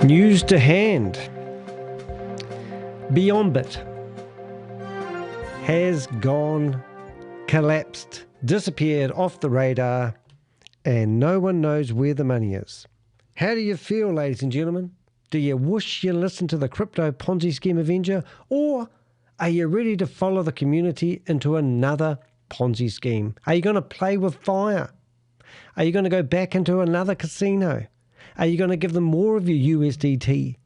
News to hand. Beonbit has gone, collapsed, disappeared off the radar, and no one knows where the money is. How do you feel, ladies and gentlemen? Do you wish you listened to the Crypto Ponzi Scheme Avenger, or are you ready to follow the community into another Ponzi scheme? Are you going to play with fire? Are you going to go back into another casino? Are you going to give them more of your USDT?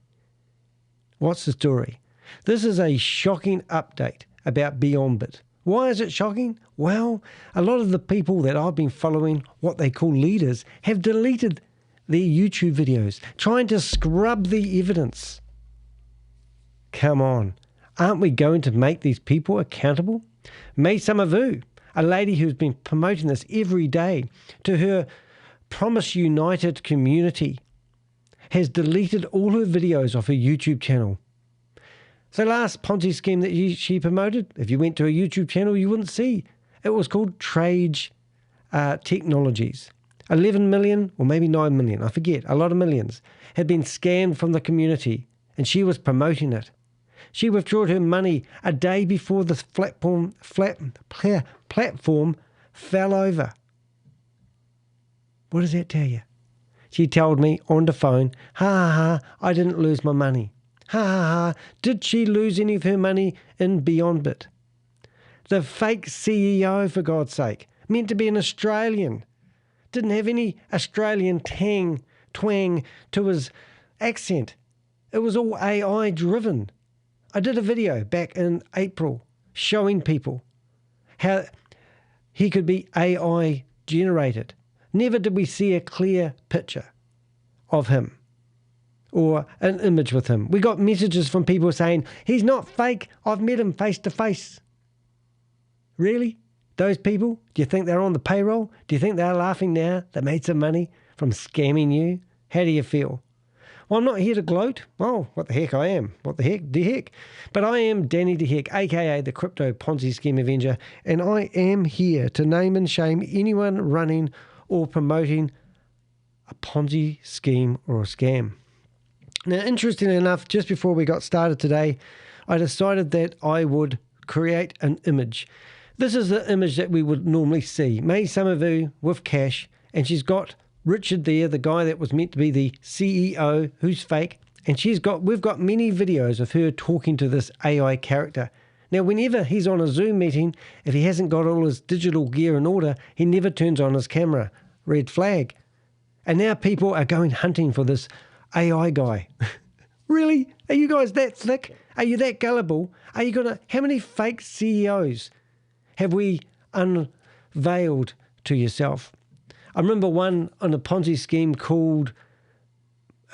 What's the story? This is a shocking update about Beonbit. Why is it shocking? Well, a lot of the people that I've been following, what they call leaders, have deleted their YouTube videos, trying to scrub the evidence. Come on. Aren't we going to make these people accountable? Mai Summer Vue, a lady who's been promoting this every day to her Promise United community, has deleted all her videos off her YouTube channel. So last Ponzi scheme that she promoted, if you went to a YouTube channel, you wouldn't see. It was called Trade Technologies. 11 million, or maybe 9 million, I forget, a lot of millions, had been scammed from the community, and she was promoting it. She withdrew her money a day before the platform fell over. What does that tell you? She told me on the phone, ha ha ha, I didn't lose my money. Ha ha ha, did she lose any of her money in Beonbit? The fake CEO, for God's sake, meant to be an Australian, didn't have any Australian twang to his accent. It was all AI driven. I did a video back in April showing people how he could be AI generated. Never did we see a clear picture of him or an image with him. We got messages from people saying, he's not fake, I've met him face to face. Really? Those people? Do you think they're on the payroll? Do you think they're laughing now they made some money from scamming you? How do you feel? Well, I'm not here to gloat. Oh, what the heck I am. What the heck? But I am Danny the Heck, a.k.a. the Crypto Ponzi Scheme Avenger, and I am here to name and shame anyone running or promoting a Ponzi scheme or a scam. Now, interestingly enough, just before we got started today, I decided that I would create an image. This is the image that we would normally see. Mai Summer Vue with cash, and she's got Richard there, the guy that was meant to be the CEO, who's fake, and we've got many videos of her talking to this AI character. Now, whenever he's on a Zoom meeting, if he hasn't got all his digital gear in order, he never turns on his camera. Red flag. And now people are going hunting for this AI guy. Really? Are you guys that thick? Are you that gullible? How many fake CEOs have we unveiled to yourself? I remember one on a Ponzi scheme called,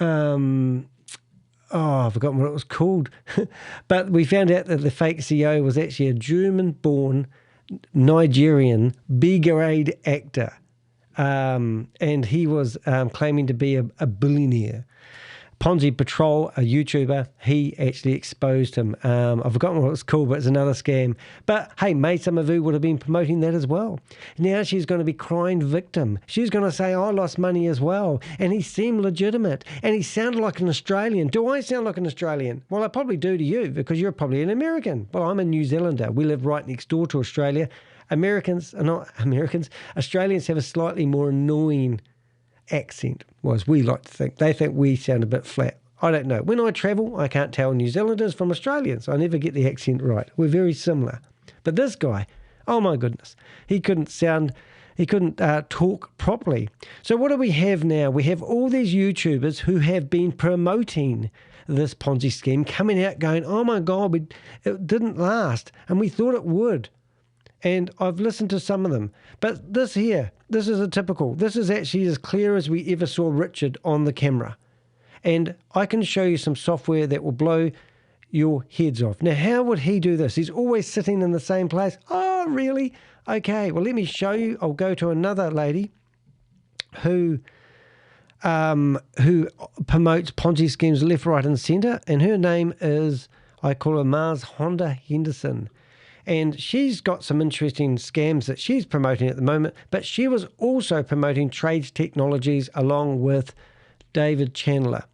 I've forgotten what it was called. But we found out that the fake CEO was actually a German-born Nigerian B-grade actor. And he was claiming to be a billionaire. Ponzi Patrol, a YouTuber, he actually exposed him. I've forgotten what it was called, but it's another scam. But hey, Mai Summer Vue would have been promoting that as well. Now she's going to be crying victim. She's going to say, I lost money as well. And he seemed legitimate. And he sounded like an Australian. Do I sound like an Australian? Well, I probably do to you because you're probably an American. Well, I'm a New Zealander. We live right next door to Australia. Australians have a slightly more annoying accent, well, as we like to think. They think we sound a bit flat. I don't know. When I travel, I can't tell New Zealanders from Australians. I never get the accent right. We're very similar. But this guy, oh my goodness, he couldn't talk properly. So what do we have now? We have all these YouTubers who have been promoting this Ponzi scheme, coming out going, oh my God, it didn't last, and we thought it would. And I've listened to some of them. But this is a typical. This is actually as clear as we ever saw Richard on the camera. And I can show you some software that will blow your heads off. Now, how would he do this? He's always sitting in the same place. Oh, really? Okay, well, let me show you. I'll go to another lady who promotes Ponzi schemes left, right, and centre. And her name is, I call her Mars Honda Henderson. And she's got some interesting scams that she's promoting at the moment, but she was also promoting Trade Technologies along with David Chandler.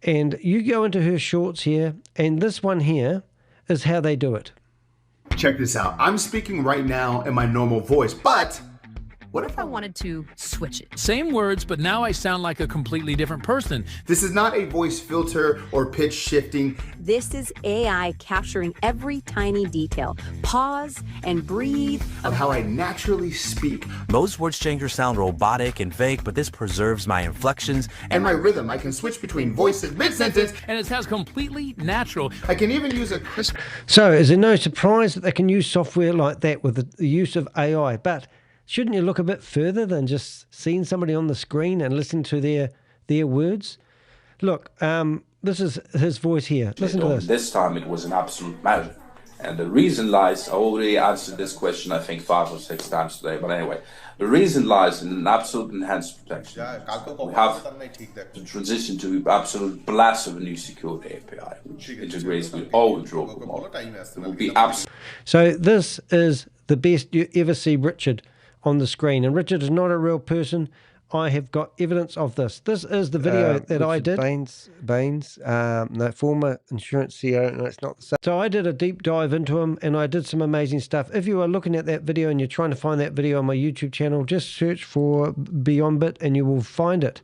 And you go into her shorts here, and this one here is how they do it. Check this out. I'm speaking right now in my normal voice, but what if I wanted to switch it? Same words, but now I sound like a completely different person. This is not a voice filter or pitch shifting. This is AI capturing every tiny detail. Pause and breathe. Of how I naturally speak. Most word changers sound robotic and fake, but this preserves my inflections and my rhythm. I can switch between voices mid-sentence. And it sounds completely natural. I can even use a crisp... So is it no surprise that they can use software like that with the use of AI? But shouldn't you look a bit further than just seeing somebody on the screen and listening to their words? Look, this is his voice here. Listen to this. This time it was an absolute magic. And the reason lies, I already answered this question I think 5 or 6 times today, but anyway, the reason lies in an absolute enhanced protection. We have to transition to absolute blast of a new security API, which integrates with all withdrawable models. It will be absolute. So this is the best you ever see Richard on the screen, and Richard is not a real person. I have got evidence of this. This is the video that I did. Baines, no, former insurance CEO. No, it's not the same. So I did a deep dive into him, and I did some amazing stuff. If you are looking at that video and you're trying to find that video on my YouTube channel, just search for Beonbit and you will find it.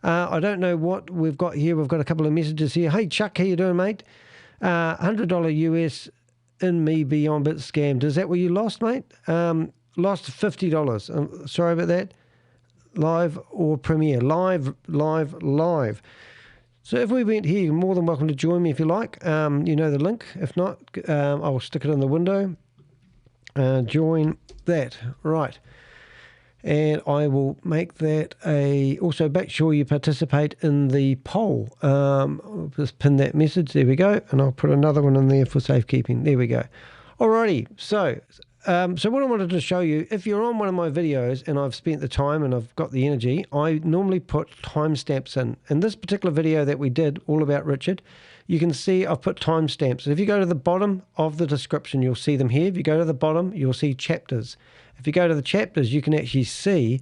I don't know what we've got here. We've got a couple of messages here. Hey Chuck, how you doing, mate? $100 US in me Beonbit scammed. Is that where you lost, mate? Lost $50. Sorry about that. Live or premiere? Live. So if we went here, you're more than welcome to join me if you like. You know the link. If not, I'll stick it in the window. Join that. Right. And I will make that also make sure you participate in the poll. I'll just pin that message. There we go. And I'll put another one in there for safekeeping. There we go. Alrighty. So what I wanted to show you, if you're on one of my videos and I've spent the time and I've got the energy, I normally put timestamps in. In this particular video that we did, all about Richard, you can see I've put timestamps. If you go to the bottom of the description, you'll see them here. If you go to the bottom, you'll see chapters. If you go to the chapters, you can actually see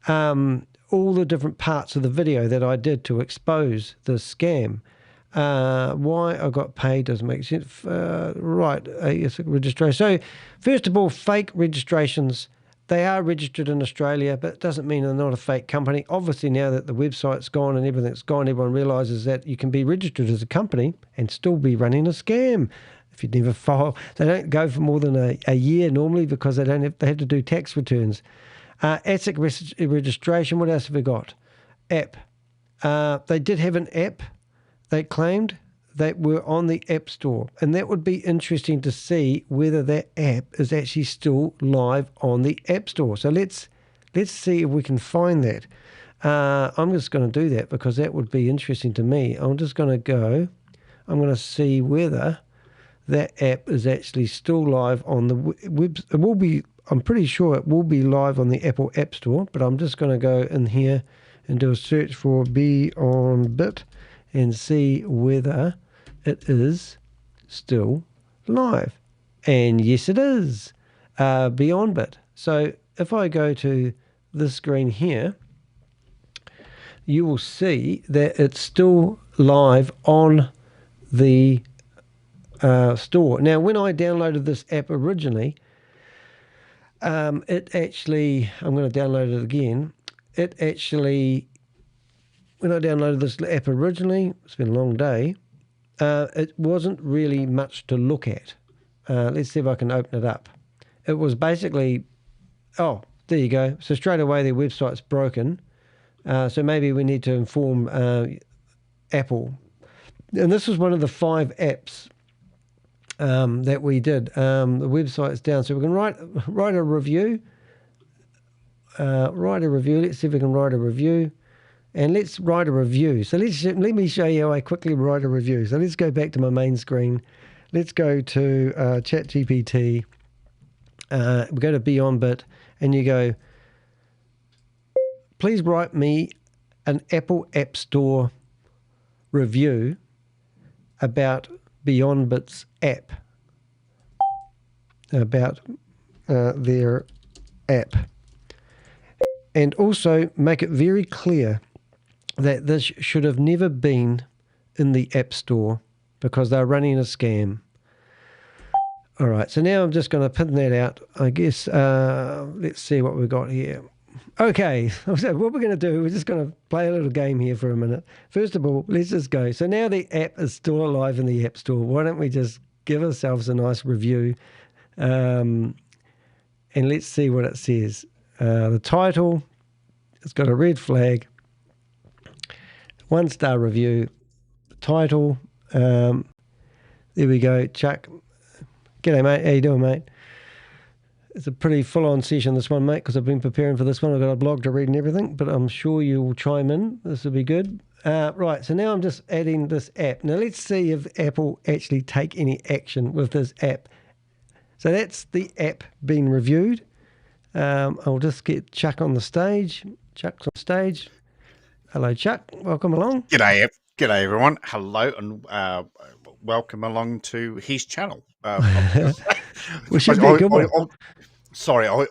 all the different parts of the video that I did to expose the scam. Why I got paid doesn't make sense. Right, ASIC registration. So, first of all, fake registrations. They are registered in Australia, but it doesn't mean they're not a fake company. Obviously, now that the website's gone and everything's gone, everyone realises that you can be registered as a company and still be running a scam. If you never file, they don't go for more than a year normally because they have to do tax returns. ASIC registration. What else have we got? App. They did have an app. They claimed that were on the App Store, and that would be interesting to see whether that app is actually still live on the App Store. So let's see if we can find that. I'm just going to do that because that would be interesting to me. I'm just going to go. I'm going to see whether that app is actually still live on the web. It will be. I'm pretty sure it will be live on the Apple App Store, but I'm just going to go in here and do a search for Beonbit and see whether it is still live. And yes, it is. Beonbit. So if I go to this screen here, you will see that it's still live on the store. Now, when I downloaded this app originally, it actually, I'm going to download it again. It actually, when I downloaded this app originally, it's been a long day, it wasn't really much to look at. Let's see if I can open it up. It was basically, oh, there you go. So straight away their website's broken. So maybe we need to inform Apple. And this was one of the 5 apps that we did. The website's down, so we can write a review. Let's see if we can write a review. And let's write a review. So let me show you how I quickly write a review. So let's go back to my main screen. Let's go to ChatGPT. We go to Beonbit, and you go, please write me an Apple App Store review about Beonbit's app, about their app. And also make it very clear that this should have never been in the App Store because they're running a scam. All right, so now I'm just going to pin that out. I guess, let's see what we've got here. Okay, so what we're going to do, we're just going to play a little game here for a minute. First of all, let's just go. So now the app is still alive in the App Store. Why don't we just give ourselves a nice review, and let's see what it says. The title, it's got a red flag, 1-star review. The title, there we go, Chuck. G'day, mate. How you doing, mate? It's a pretty full-on session, this one, mate, because I've been preparing for this one. I've got a blog to read and everything, but I'm sure you will chime in. This will be good. Right, so now I'm just adding this app. Now, let's see if Apple actually take any action with this app. So that's the app being reviewed. I'll just get Chuck on the stage. Chuck's on stage. Hello, Chuck. Welcome along. G'day, everyone. Hello, and welcome along to his channel. Well, should be a good one. Sorry, I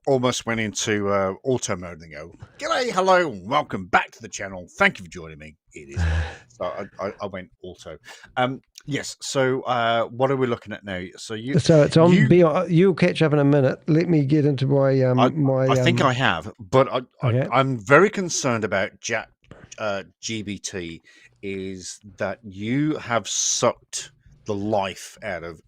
almost went into auto mode and go, g'day, hello, and welcome back to the channel. Thank you for joining me. It is. So I went auto. Yes, so what are we looking at now? So it's on you'll catch up in a minute. Let me get into my I think I have, but I'm very concerned about GBT is that you have sucked the life out of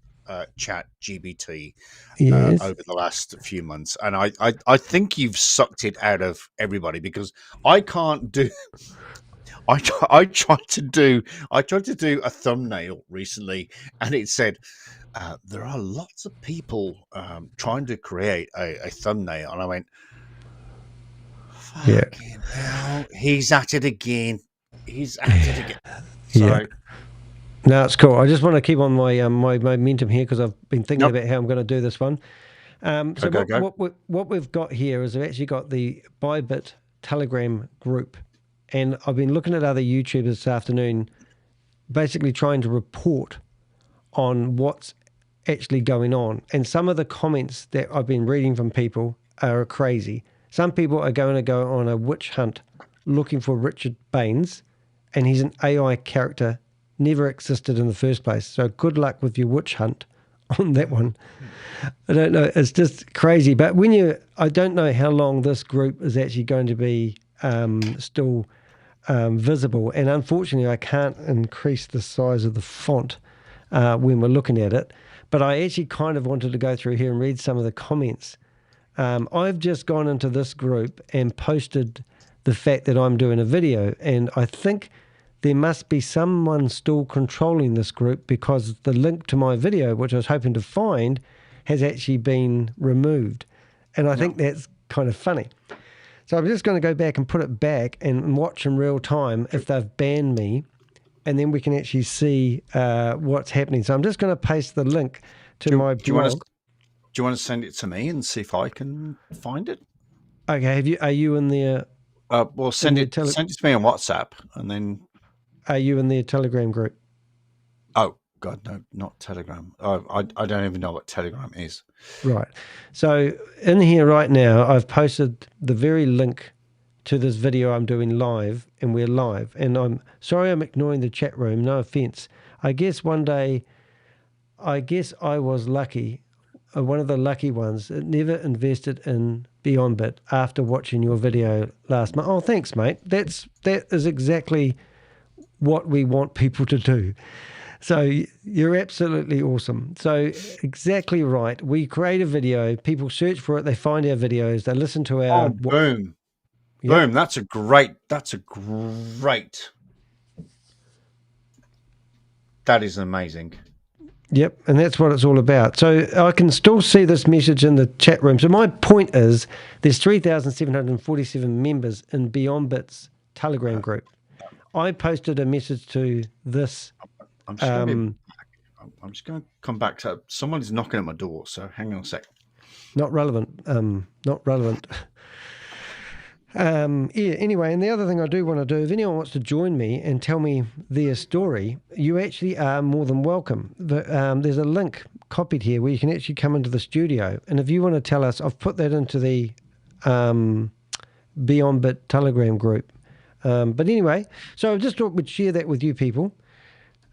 Chat GBT over the last few months, and I think you've sucked it out of everybody, because I can't do. I tried to do a thumbnail recently, and it said there are lots of people trying to create a thumbnail, and I went, fucking hell, he's at it again. So, no, it's cool. I just want to keep on my my momentum here, because I've been thinking about how I'm going to do this one. What we've got here is we've actually got the Beonbit Telegram group, and I've been looking at other YouTubers this afternoon, basically trying to report on what's actually going on. And some of the comments that I've been reading from people are crazy. Some people are going to go on a witch hunt looking for Richard Baines, and he's an AI character, never existed in the first place. So good luck with your witch hunt on that one. I don't know. It's just crazy. But I don't know how long this group is actually going to be still visible. And unfortunately, I can't increase the size of the font when we're looking at it. But I actually kind of wanted to go through here and read some of the comments. I've just gone into this group and posted the fact that I'm doing a video, and I think there must be someone still controlling this group, because the link to my video, which I was hoping to find, has actually been removed. And I think that's kind of funny. So I'm just going to go back and put it back and watch in real time if they've banned me, and then we can actually see what's happening. So I'm just going to paste the link to my blog. Do you want to send it to me and see if I can find it? Okay. Are you in the... well, send it to me on WhatsApp, and then... Are you in the Telegram group? Oh, God, no, not Telegram. I don't even know what Telegram is. Right. So in here right now, I've posted the very link to this video I'm doing live, and we're live. And I'm sorry I'm ignoring the chat room, no offense. I guess one day, I was lucky, one of the lucky ones that never invested in Beonbit after watching your video last month. Oh, thanks, mate. That is exactly what we want people to do. So you're absolutely awesome. So exactly right. We create a video, people search for it, they find our videos, they listen to our... boom. Boom. That's a great... That is amazing. Yep, and that's what it's all about. So I can still see this message in the chat room. So my point is there's 3,747 members in Beonbit's Telegram group. I posted a message to this. I'm just going to come back to... Someone's knocking at my door, so hang on a sec. Not relevant. Not relevant. Anyway, and the other thing I do want to do, if anyone wants to join me and tell me their story, you actually are more than welcome. There's a link copied here where you can actually come into the studio. And if you want to tell us, I've put that into the Beonbit Telegram group. But anyway, so I just thought we'd share that with you people.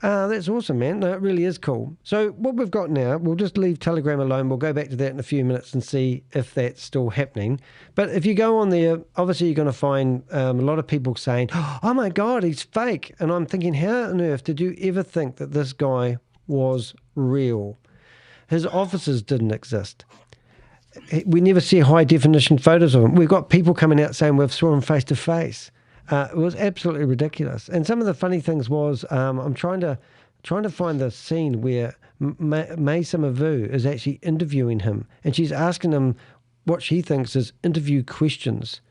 That's awesome, man. No, it really is cool. So what we've got now, we'll just leave Telegram alone. We'll go back to that in a few minutes and see if that's still happening. But if you go on there, obviously you're going to find a lot of people saying, oh my God, he's fake. And I'm thinking, how on earth did you ever think that this guy was real? His offices didn't exist. We never see high definition photos of him. We've got people coming out saying we've saw him face to face. It was absolutely ridiculous. And some of the funny things was, I'm trying to find the scene where Mai Summer Vue is actually interviewing him, and she's asking him what she thinks is interview questions.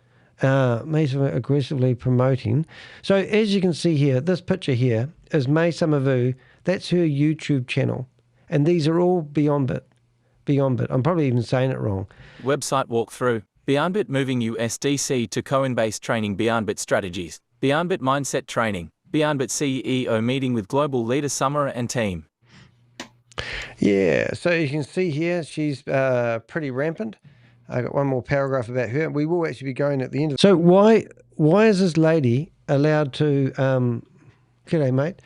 Mai Summer aggressively promoting. So as you can see here, this picture here is Mai Summer Vue. That's her YouTube channel, and these are all Beonbit. Beonbit. I'm probably even saying it wrong. Website walkthrough. Beonbit moving USDC to Coinbase training Beonbit strategies. Beonbit mindset training. Beonbit CEO meeting with global leader Summer and team. Yeah, so you can see here she's pretty rampant. I got one more paragraph about her. We will actually be going at the end of. So why is this lady allowed to? G'day, mate.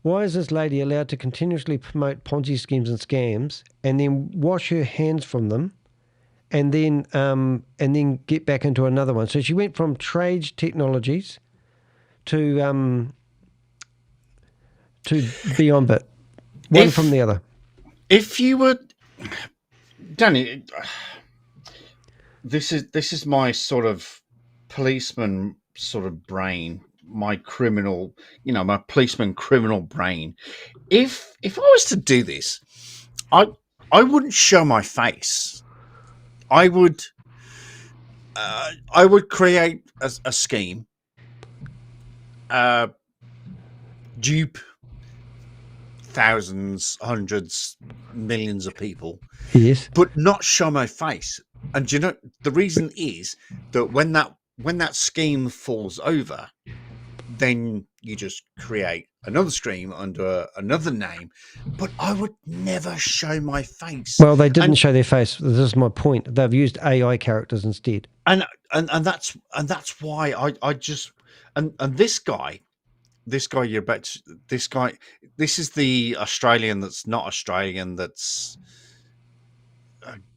Why is this lady allowed to continuously promote Ponzi schemes and scams and then wash her hands from them? And then get back into another one. So she went from Trade Technologies to Beonbit, one from the other. If you were, Danny, this is my sort of policeman sort of brain, my criminal, my policeman criminal brain. If I was to do this, I wouldn't show my face. I would create a scheme, dupe thousands, hundreds, millions of people, yes, but not show my face. And the reason is that when that scheme falls over, then you just create another scheme under another name, but I would never show my face. Well, they didn't show their face. This is my point. They've used AI characters instead, and that's why I just and this guy you're about to, this is the Australian that's not Australian. That's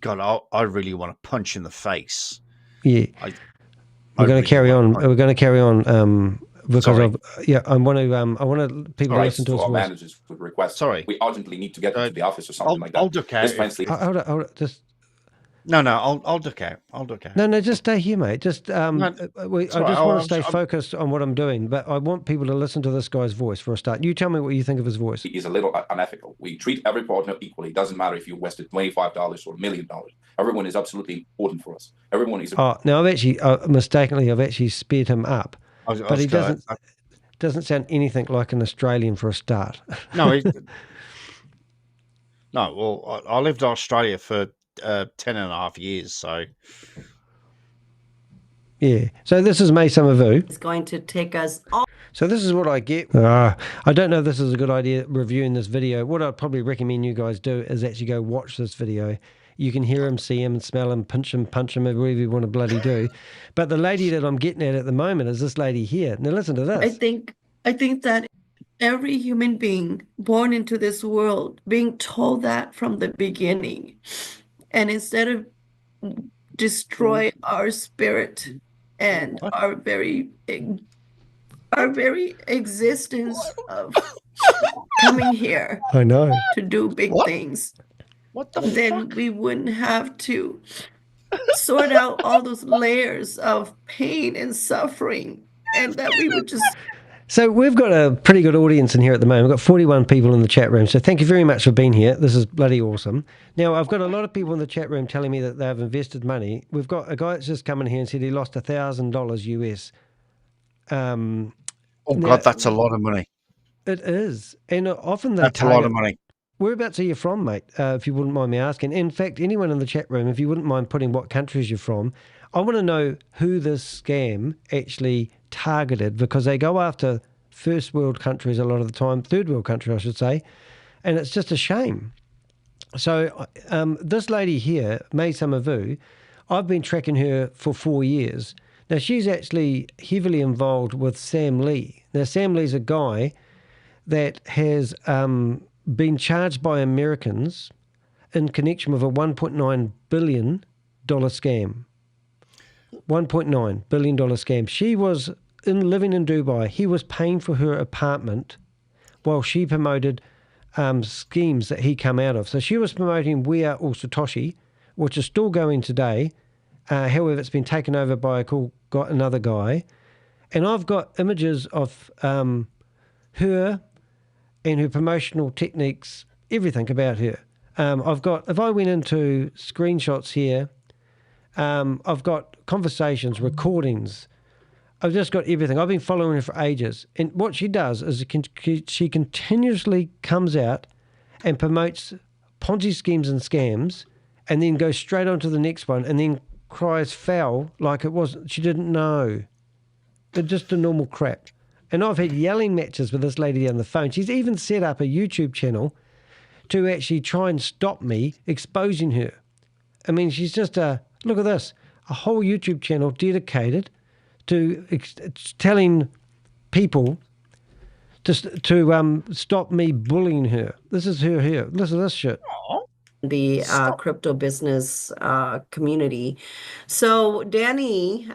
God, I really want to punch in the face. Yeah, we're going to carry on. We're going to carry on. Because I want to people to listen to us. Managers would request. Sorry, we urgently need to get into the office or something like that. I'll duck out. Hold it. Just no. I'll duck out. No, just stay here, mate. Just I just want to stay focused on what I'm doing, but I want people to listen to this guy's voice for a start. You tell me what you think of his voice. He is a little unethical. We treat every partner equally. It doesn't matter if you invested $25 or $1 million. Everyone is absolutely important for us. Everyone is. Now I've actually mistakenly sped him up. But he doesn't sound anything like an Australian for a start. No, well, I lived in Australia for 10.5 years, so. Yeah, so this is Mai Summer Vue. It's going to take us all. So this is what I get. I don't know if this is a good idea, reviewing this video. What I'd probably recommend you guys do is actually go watch this video. You can hear him, see him, and smell him, punch him, whatever you want to bloody do. But the lady that I'm getting at the moment is this lady here. Now listen to this. I think that every human being born into this world being told that from the beginning, and instead of destroy our spirit and our very existence of coming here, I know, to do big things. Then we wouldn't have to sort out all those layers of pain and suffering, and that we would just. So we've got a pretty good audience in here at the moment. We've got 41 people in the chat room. So thank you very much for being here. This is bloody awesome. Now, I've got a lot of people in the chat room telling me that they've invested money. We've got a guy that's just come in here and said he lost $1,000 US. God, that's a lot of money. It is. And often that's a lot of money. Whereabouts are you from, mate, if you wouldn't mind me asking? In fact, anyone in the chat room, if you wouldn't mind putting what countries you're from, I want to know who this scam actually targeted, because they go after first world countries a lot of the time, third world countries, I should say, and it's just a shame. So this lady here, Mai Summer Vue, I've been tracking her for 4 years. Now, she's actually heavily involved with Sam Lee. Now, Sam Lee's a guy that has been charged by Americans in connection with a $1.9 billion scam. $1.9 billion scam. She was living in Dubai. He was paying for her apartment while she promoted schemes that he come out of. So she was promoting We Are All Satoshi, which is still going today. However, it's been taken over by another guy. And I've got images of her and her promotional techniques, everything about her. If I went into screenshots here, I've got conversations, recordings. I've just got everything. I've been following her for ages. And what she does is she continuously comes out and promotes Ponzi schemes and scams and then goes straight on to the next one and then cries foul like it wasn't, she didn't know. It's just a normal crap. And I've had yelling matches with this lady on the phone. She's even set up a YouTube channel to actually try and stop me exposing her. I mean, she's just look at this, a whole YouTube channel dedicated to telling people to stop me bullying her. This is her here. Listen to this shit. The crypto business community. So Danny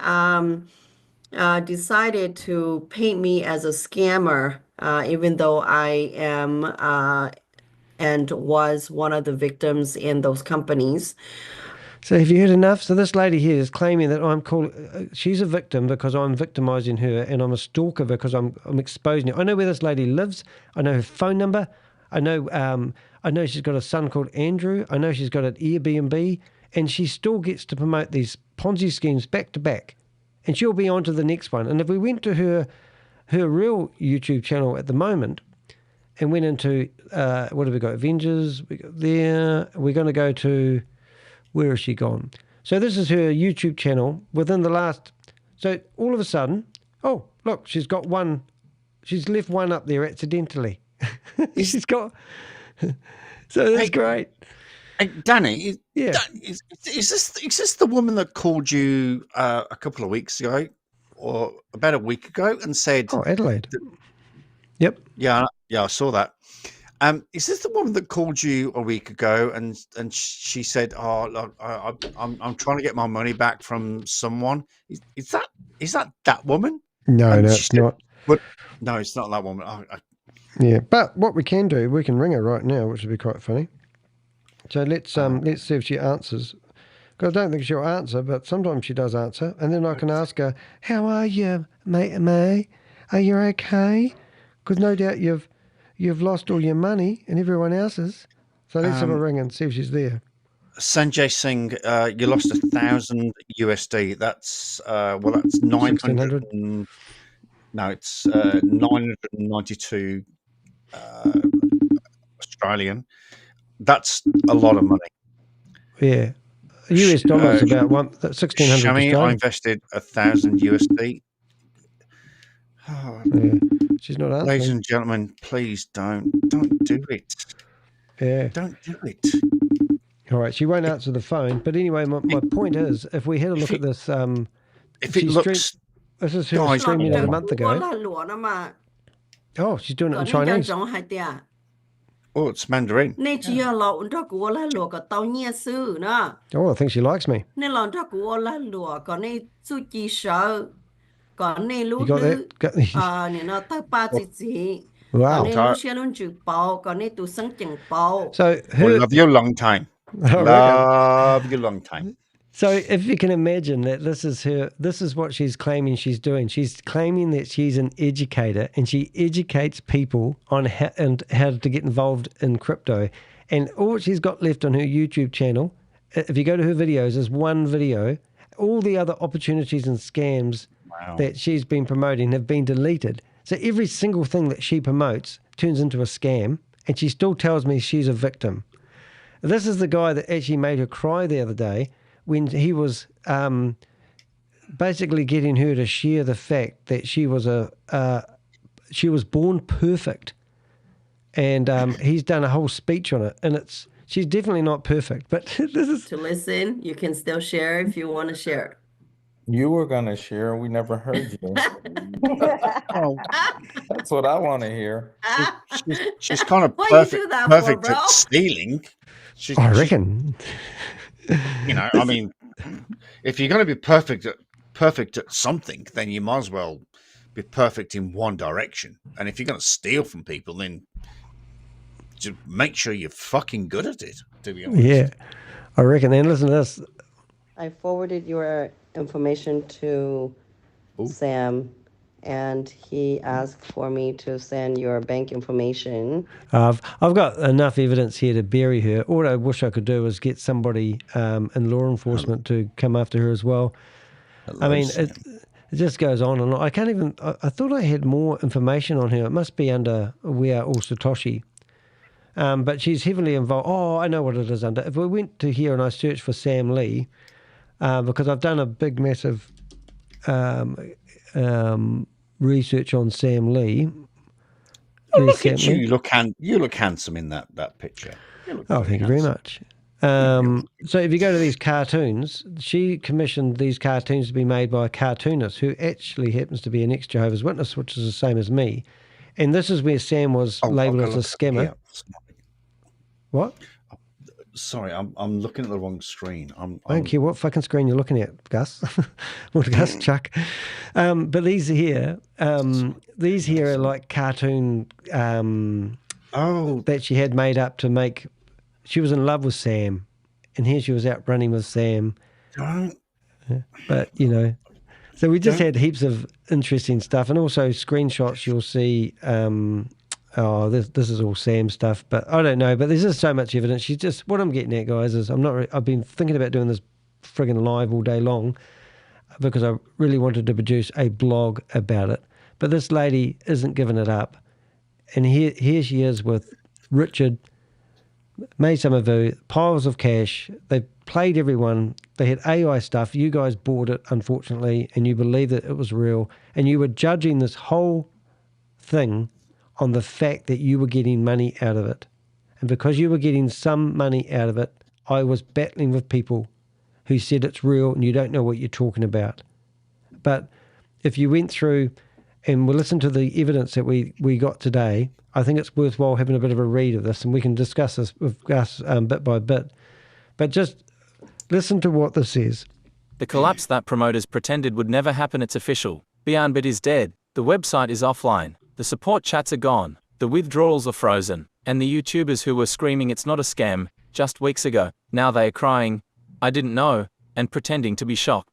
decided to paint me as a scammer, even though I am and was one of the victims in those companies. So have you heard enough? So this lady here is claiming that she's a victim because I'm victimizing her, and I'm a stalker because I'm exposing her. I know where this lady lives. I know her phone number. I know she's got a son called Andrew. I know she's got an Airbnb, and she still gets to promote these Ponzi schemes back to back, and she'll be on to the next one. And if we went to her real YouTube channel at the moment and went into, what have we got? Avengers, we got there. We're going to go to, where has she gone? So this is her YouTube channel within the last, so all of a sudden, oh, look, she's got one, she's left one up there accidentally. She's got, so that's great. Hey, Danny, yeah, is this the woman that called you a couple of weeks ago, or about a week ago, and said, "Oh, Adelaide." Yep. Yeah, I saw that. Is this the woman that called you a week ago, and she said, "Oh, look, I'm trying to get my money back from someone." Is that woman? No, it's not. But no, it's not that woman. Yeah, but what we can do, we can ring her right now, which would be quite funny. So let's see if she answers. Because I don't think she'll answer, but sometimes she does answer. And then I can ask her, "How are you, mate? May? Are you okay?" Because no doubt you've lost all your money and everyone else's. So let's have a ring and see if she's there. Sanjay Singh, you lost 1,000 USD. That's that's 900. No, it's 992 Australian. That's a lot of money. Yeah, US dollars about 1,600. Shami, I invested 1,000 USD. Oh, yeah. She's not answering. Ladies and gentlemen, please don't do it. Yeah, don't do it. All right, she won't answer the phone. But anyway, my point is, if we had a look at this, if it looks, this is her streaming a month ago. Oh, she's doing it in Chinese. Oh, it's Mandarin. Oh, I think she likes me. You got that? Wow. So I love you long time. Love you long time. So if you can imagine that this is what she's claiming she's doing. She's claiming that she's an educator and she educates people on how to get involved in crypto. And all she's got left on her YouTube channel, if you go to her videos, is one video. All the other opportunities and scams that she's been promoting have been deleted. So every single thing that she promotes turns into a scam, and she still tells me she's a victim. This is the guy that actually made her cry the other day when he was basically getting her to share the fact that she was born perfect, and he's done a whole speech on it, and she's definitely not perfect, but this is to listen. You can still share if you want to share. You were gonna share. We never heard you. Oh, That's what I want to hear. she's kind of What you do that for, perfect bro? at stealing. I reckon. You know, I mean, if you're going to be perfect at something, then you might as well be perfect in one direction. And if you're going to steal from people, then just make sure you're fucking good at it. To be honest, Yeah, I reckon. And listen to this. I forwarded your information to Sam, and he asked for me to send your bank information. I've got enough evidence here to bury her. All I wish I could do is get somebody in law enforcement to come after her as well. I mean, it just goes on and on. I can't even. I thought I had more information on her. It must be under We Are All Satoshi. But she's heavily involved. Oh, I know what it is under. If we went to here and I searched for Sam Lee, because I've done a big, massive research on Sam Lee. look at you. You look handsome in that picture. Oh, thank you very much. So if you go to these cartoons, she commissioned these cartoons to be made by a cartoonist who actually happens to be an ex-Jehovah's Witness, which is the same as me. And this is where Sam was labelled as a scammer. Yeah. What? Sorry, I'm looking at the wrong screen. I don't care what fucking screen you're looking at, Gus. What Gus, Chuck. But these here are like cartoon that she had made up to make. She was in love with Sam, and here she was out running with Sam. But you know, so we just had heaps of interesting stuff, and also screenshots. You'll see. This is all Sam stuff, but I don't know. But there's just so much evidence. She's just what I'm getting at, guys. Is I've been thinking about doing this friggin' live all day long because I really wanted to produce a blog about it. But this lady isn't giving it up, and here she is with Richard, Mai Summer Vue, piles of cash. They played everyone. They had AI stuff. You guys bought it, unfortunately, and you believed that it was real, and you were judging this whole thing on the fact that you were getting money out of it. And because you were getting some money out of it, I was battling with people who said it's real and you don't know what you're talking about. But if you went through and we listened to the evidence that we got today, I think it's worthwhile having a bit of a read of this, and we can discuss this with Gus bit by bit. But just listen to what this says. The collapse that promoters pretended would never happen, it's official. Beonbit is dead. The website is offline. The support chats are gone, the withdrawals are frozen, and the YouTubers who were screaming it's not a scam just weeks ago, now they are crying, I didn't know, and pretending to be shocked.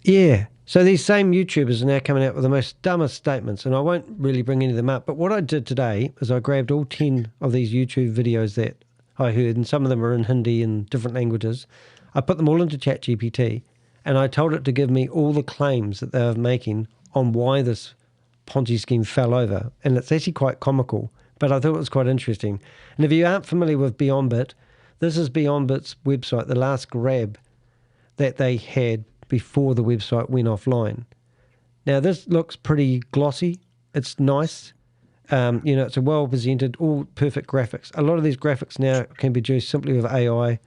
Yeah, so these same YouTubers are now coming out with the most dumbest statements, and I won't really bring any of them up, but what I did today is I grabbed all 10 of these YouTube videos that I heard, and some of them are in Hindi and different languages. I put them all into ChatGPT, and I told it to give me all the claims that they were making on why this Ponzi scheme fell over, and it's actually quite comical, but I thought it was quite interesting. And if you aren't familiar with Beonbit, this is Beonbit's website, the last grab that they had before the website went offline. Now this looks pretty glossy, it's nice, it's a well presented, all perfect graphics. A lot of these graphics now can be produced simply with AI.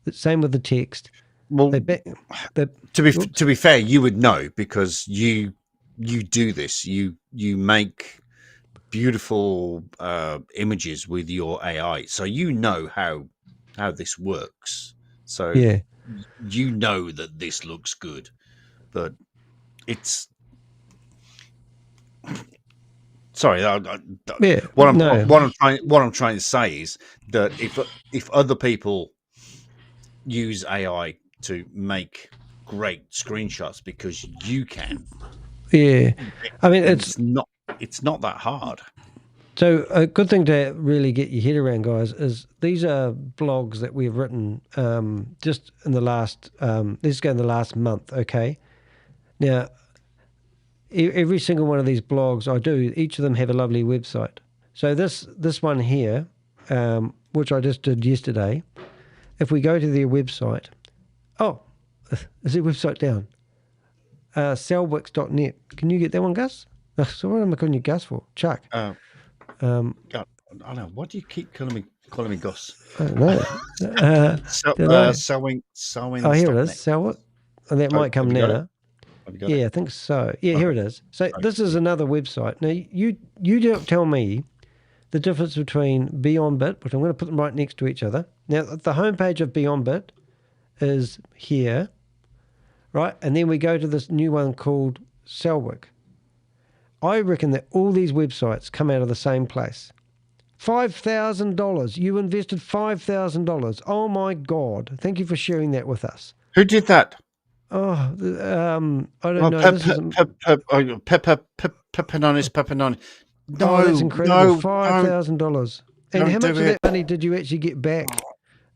The same with the text. Well, to be fair, you would know because you do this. You make beautiful images with your AI, so you know how this works. So yeah, you know that this looks good, but it's sorry. What I'm trying to say is that if other people use AI to make great screenshots because you can. Yeah, I mean it's not that hard. So a good thing to really get your head around, guys, is these are blogs that we've written just in the last let's go in the last month. Okay, now every single one of these blogs I do, each of them have a lovely website. So this one here, which I just did yesterday, if we go to their website, is their website down? Cellwix.net. Can you get that one, Gus? So what am I calling you Gus for? Chuck. God, I don't know. What do you keep calling me Gus? I don't know. Sewing. Oh, here it is. Sell it. And that might come now. Have you got Yeah, it? I think so. Yeah, here it is. So this is another website. Now, you don't tell me the difference between Beonbit, which I'm going to put them right next to each other. Now, the homepage of Beonbit is here, right? And then we go to this new one called Selwick. I reckon that all these websites come out of the same place. $5,000. You invested $5,000. Oh, my God. Thank you for sharing that with us. Who did that? Oh, I don't know. Pepanonis. No, oh, that's incredible. no, $5,000. And how much of that money did you actually get back?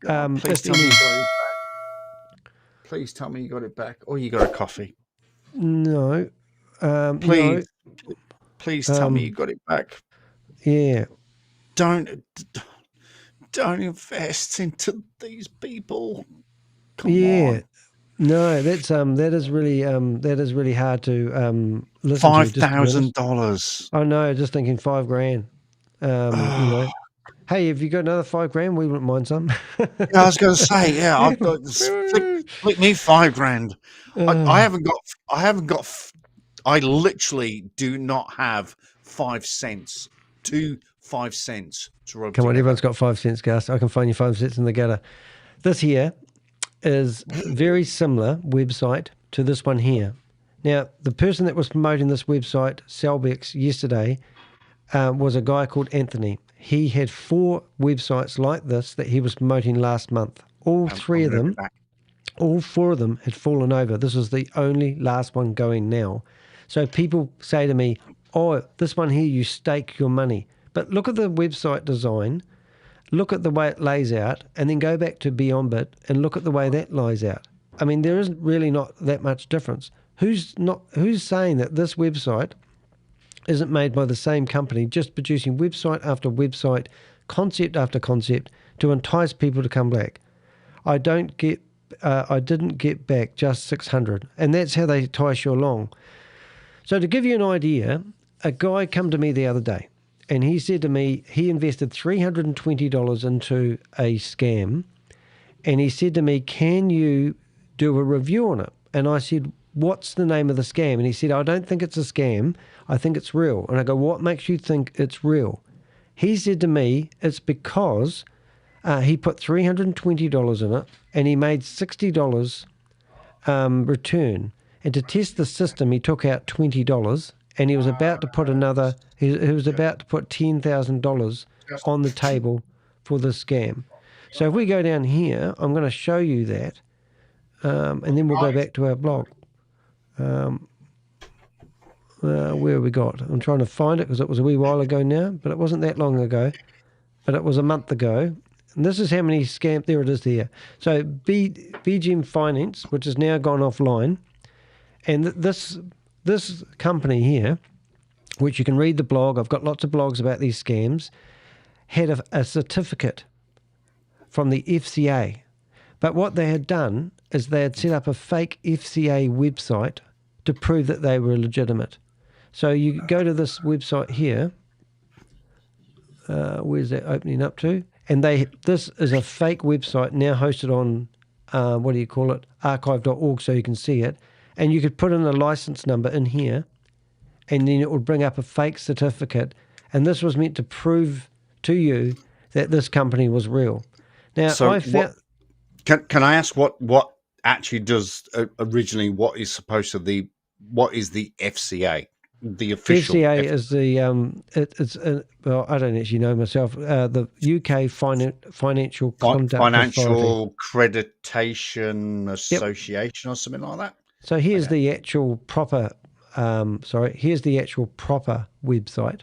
Please tell me you got it back. Please tell me you got it back. Or you got a coffee. No. Please. No. Please tell me you got it back. Yeah. Don't invest into these people. Come on. No, that's that is really hard to listen to. $5,000. I know, just thinking $5,000. You know. Hey, have you got another $5,000? We wouldn't mind some. Yeah, I was going to say, yeah, I've got flick me $5,000. I literally do not have 5 cents to 5 cents to rub Come on, together. everyone's got 5 cents, Gus. I can find you 5 cents in the gutter. This here is very similar website to this one here. Now, the person that was promoting this website, Selbex, yesterday was a guy called Anthony. He had 4 websites like this that he was promoting last month. All 4 of them had fallen over. This is the only last one going now. So people say to me, oh, this one here, you stake your money. But look at the website design, look at the way it lays out, and then go back to Beonbit and look at the way that lays out. I mean, there isn't really not that much difference. Who's saying that this website isn't made by the same company, just producing website after website, concept after concept to entice people to come back? I didn't get back just 600, and that's how they entice you along. So to give you an idea, a guy come to me the other day, and he said to me he invested $320 into a scam, and he said to me, can you do a review on it? And I said, what's the name of the scam? And he said, I don't think it's a scam. I think it's real. And I go, what makes you think it's real? He said to me, it's because he put $320 in it, and he made $60 return. And to test the system, he took out $20, and he was about to put $10,000 on the table for the scam. So if we go down here, I'm going to show you that, and then we'll go back to our blog. Where have we got? I'm trying to find it because it was a wee while ago now, but it wasn't that long ago, but it was a month ago. And this is how many scams, there it is there. So BGM Finance, which has now gone offline, and this company here, which you can read the blog, I've got lots of blogs about these scams, had a certificate from the FCA. But what they had done is they had set up a fake FCA website to prove that they were legitimate. So you go to this website here. Where's that opening up to? And this is a fake website now hosted on, archive.org, so you can see it. And you could put in a license number in here, and then it would bring up a fake certificate. And this was meant to prove to you that this company was real. Now, so I found... Can I ask what actually does originally, what is the FCA? The official FCA is the well, I don't actually know myself. The UK Financial Conduct Financial Authority. Accreditation Association, or something like that. So here's the actual proper. Here's the actual proper website.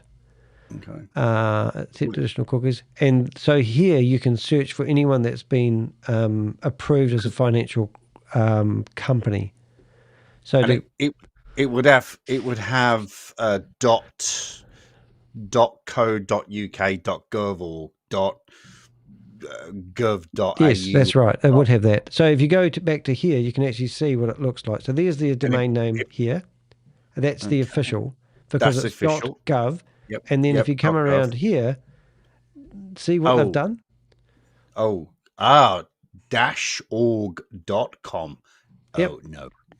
Okay. Accept additional cookies, and so here you can search for anyone that's been approved as a financial company. So and it would have .co.uk, .gov, or .gov.au. Yes, that's right. It would have that. So if you go back to here, you can actually see what it looks like. So there's the domain name here. That's the official, because it's official. .gov. Yep. And then if you come around here, see what they've done? -org.com. Yep. Oh,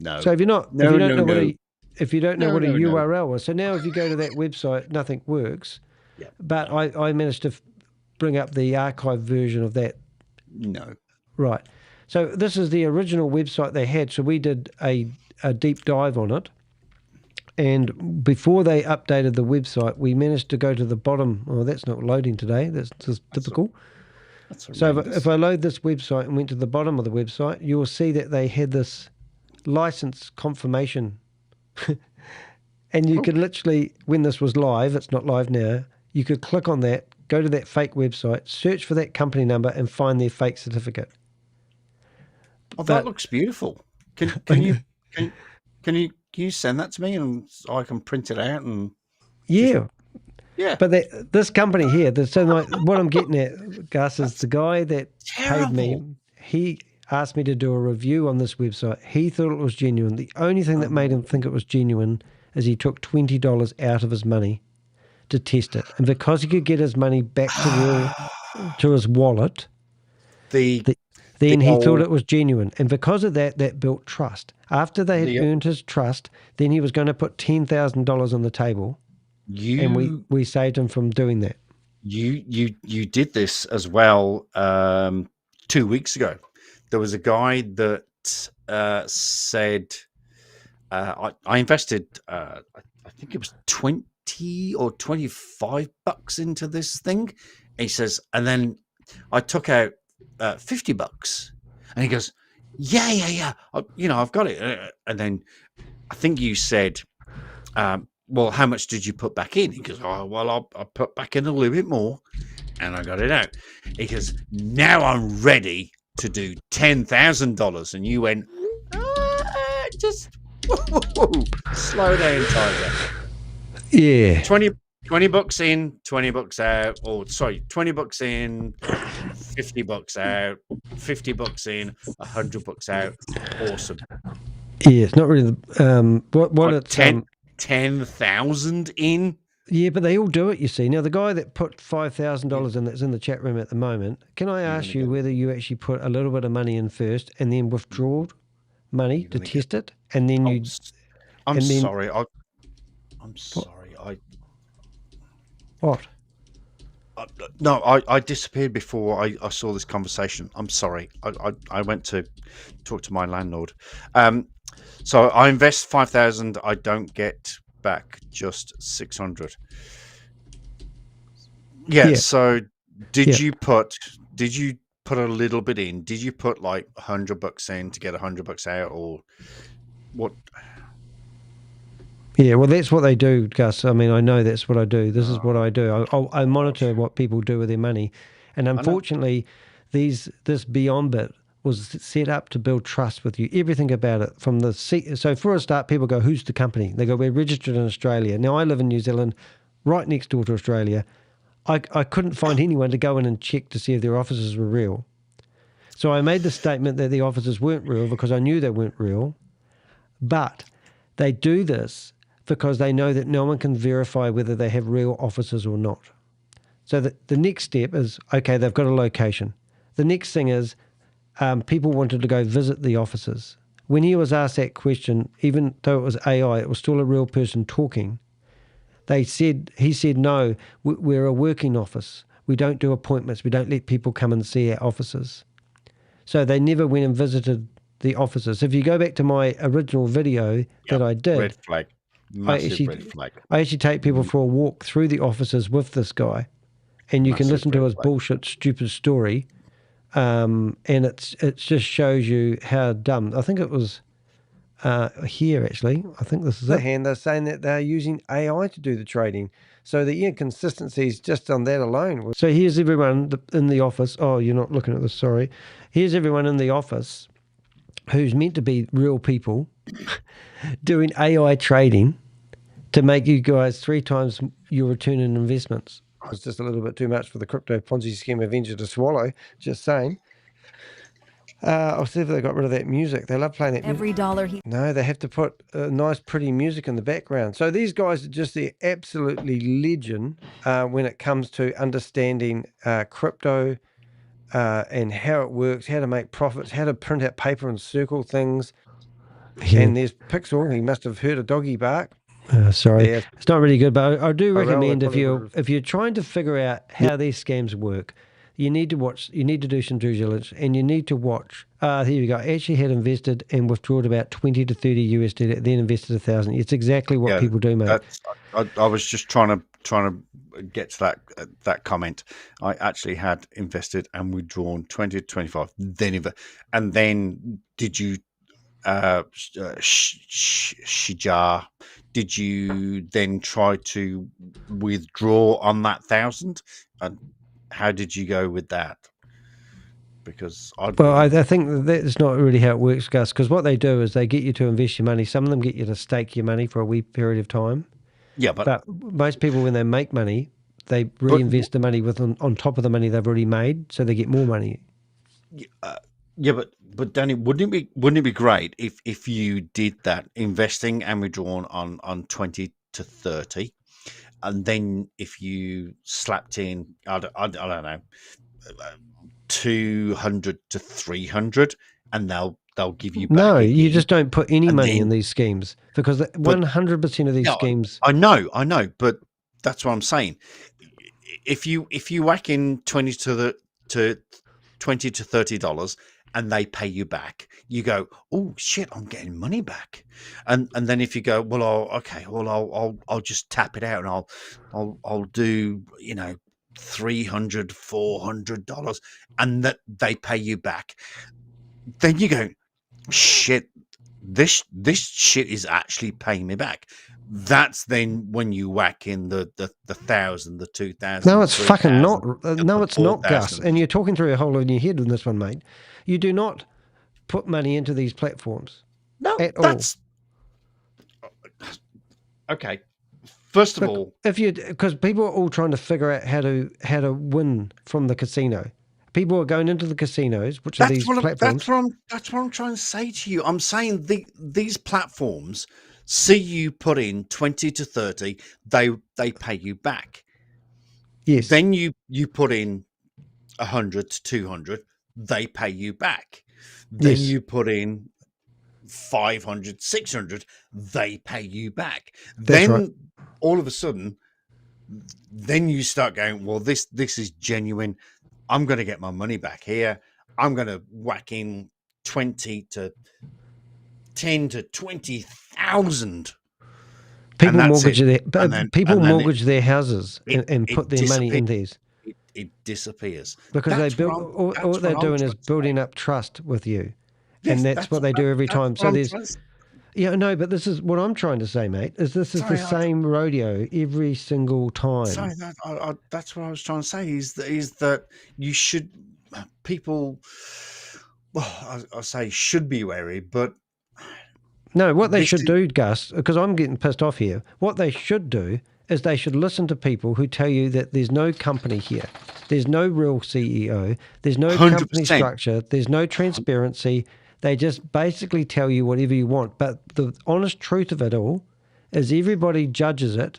No. So if you don't know what a No. URL is, so now if you go to that website, nothing works. Yeah. But I managed to bring up the archive version of that. No. Right. So this is the original website they had. So we did a deep dive on it. And before they updated the website, we managed to go to the bottom. Oh, that's not loading today. That's just typical. So if I load this website and went to the bottom of the website, you'll see that they had this license confirmation. And you could literally, when this was live, it's not live now, you could click on that, go to that fake website, search for that company number and find their fake certificate. Oh, that looks beautiful. Can you send that to me and so I can print it out and yeah. But this company here, so what I'm getting at, Gus, is the guy that paid me. He asked me to do a review on this website. He thought it was genuine. The only thing that made him think it was genuine is he took $20 out of his money to test it, and because he could get his money back to his wallet, then he thought it was genuine. And because of that, that built trust. After they had earned his trust, then he was going to put $10,000 on the table. And we saved him from doing that. You did this as well 2 weeks ago. There was a guy that said, I invested, I think it was 20 or 25 bucks into this thing. He says, and then I took out $50. And he goes, yeah. I've got it. And then I think you said, well, how much did you put back in? He goes, oh, well, I put back in a little bit more and I got it out. He goes, now I'm ready to do $10,000. And you went, just slow down, Tiger. Yeah. 20 bucks in, 20 bucks out, or sorry, 20 bucks in, 50 bucks out, 50 bucks in, 100 bucks out. Awesome. Yeah, it's not really what it's 10,000 in. Yeah, but they all do it, you see. Now, the guy that put $5,000 in that's in the chat room at the moment, can I ask you whether you actually put a little bit of money in first and then withdrawed money to test it? And then you... I'm sorry. I'm sorry. What? No, I disappeared before I saw this conversation. I'm sorry. I went to talk to my landlord. So I invest 5,000. I don't get back just 600. Yeah. So did you put a little bit in? Did you put like $100 in to get $100 out, or what? Yeah, well, that's what they do, Gus. I mean, I know that's what I do. This is what I do. I monitor what people do with their money, and unfortunately, this Beonbit was set up to build trust with you. Everything about it from the so for a start, people go, "Who's the company?" They go, "We're registered in Australia." Now, I live in New Zealand, right next door to Australia. I couldn't find anyone to go in and check to see if their offices were real. So I made the statement that the offices weren't real because I knew they weren't real, but they do this because they know that no one can verify whether they have real offices or not. So the next step is, okay, they've got a location. The next thing is people wanted to go visit the offices. When he was asked that question, even though it was AI, it was still a real person talking. He said, no, we're a working office. We don't do appointments. We don't let people come and see our offices. So they never went and visited the offices. If you go back to my original video that I did, red flag. Massive red flag. I actually take people for a walk through the offices with this guy, and you can listen to his bullshit, stupid story, and it just shows you how dumb. I think it was here actually. I think this is it. And they're saying that they're using AI to do the trading. So the inconsistencies just on that alone. So here's everyone in the office. Oh, you're not looking at this. Sorry. Here's everyone in the office who's meant to be real people doing AI trading to make you guys 3 times your return in investments. It's just a little bit too much for the Crypto Ponzi Scheme Avenger to swallow, just saying. I'll see if they got rid of that music. They love playing that Every music. dollar he... No, they have to put nice, pretty music in the background. So these guys are just the absolutely legend when it comes to understanding crypto and how it works, how to make profits, how to print out paper and circle things. Yeah. And there's Pixel. He must have heard a doggy bark. Sorry, Yeah. it's not really good, but I do Oh, well, recommend they if you're trying to figure out how these scams work, you need to do some due diligence, and you need to watch. Here you go. I actually had invested and withdrawn about 20 to 30 USD, then invested 1,000. It's exactly what people do, mate. I was just trying to get to that comment. I actually had invested and withdrawn 20 to 25. Then did you Shijar? Did you then try to withdraw on that 1,000? And how did you go with that? Because I think that's not really how it works, Gus, because what they do is they get you to invest your money. Some of them get you to stake your money for a wee period of time. Yeah, but most people, when they make money, they reinvest the money on top of the money they've already made, so they get more money. But Danny, wouldn't it be great if you did that, investing and withdrawn on 20 to 30, and then if you slapped in I don't know 200 to 300, and they'll give you back. No, you just don't put any money in these schemes, because 100% of these schemes. I know, but that's what I'm saying. If you whack in $20 to $30 and they pay you back, you go, oh shit, I'm getting money back. And then if you go, well, I'll just tap it out, and I'll do $300, $400, and that they pay you back, then you go, shit, this shit is actually paying me back. That's then when you whack in the 1,000, the 2,000. No, it's fucking not. No, it's not, Gus. And you're talking through a hole in your head in this one, mate. You do not put money into these platforms. No, at that's all. Okay. First of all, because people are all trying to figure out how to win from the casino. People are going into the casinos, which are these platforms. That's what I'm trying to say to you. I'm saying these platforms see you put in 20 to 30, they pay you back. Yes. Then you put in 100 to 200, they pay you back. Then you put in 500, 600, they pay you back. That's right. All of a sudden, then you start going, well, this is genuine. I'm going to get my money back here. I'm going to whack in 10 to 20,000. People mortgage their houses and put their money in these. It disappears because they build. All they're doing is building up trust with you, and that's what they do every time. So there's. Yeah, no, but this is what I'm trying to say, mate. Is the same rodeo every single time? Sorry, that's what I was trying to say. Is that you should people? Well, I say should be wary, but no. What they should do, Gus, because I'm getting pissed off here. What they should do is they should listen to people who tell you that there's no company here, there's no real CEO, there's no 100%. Company structure, there's no transparency. They just basically tell you whatever you want. But the honest truth of it all is everybody judges it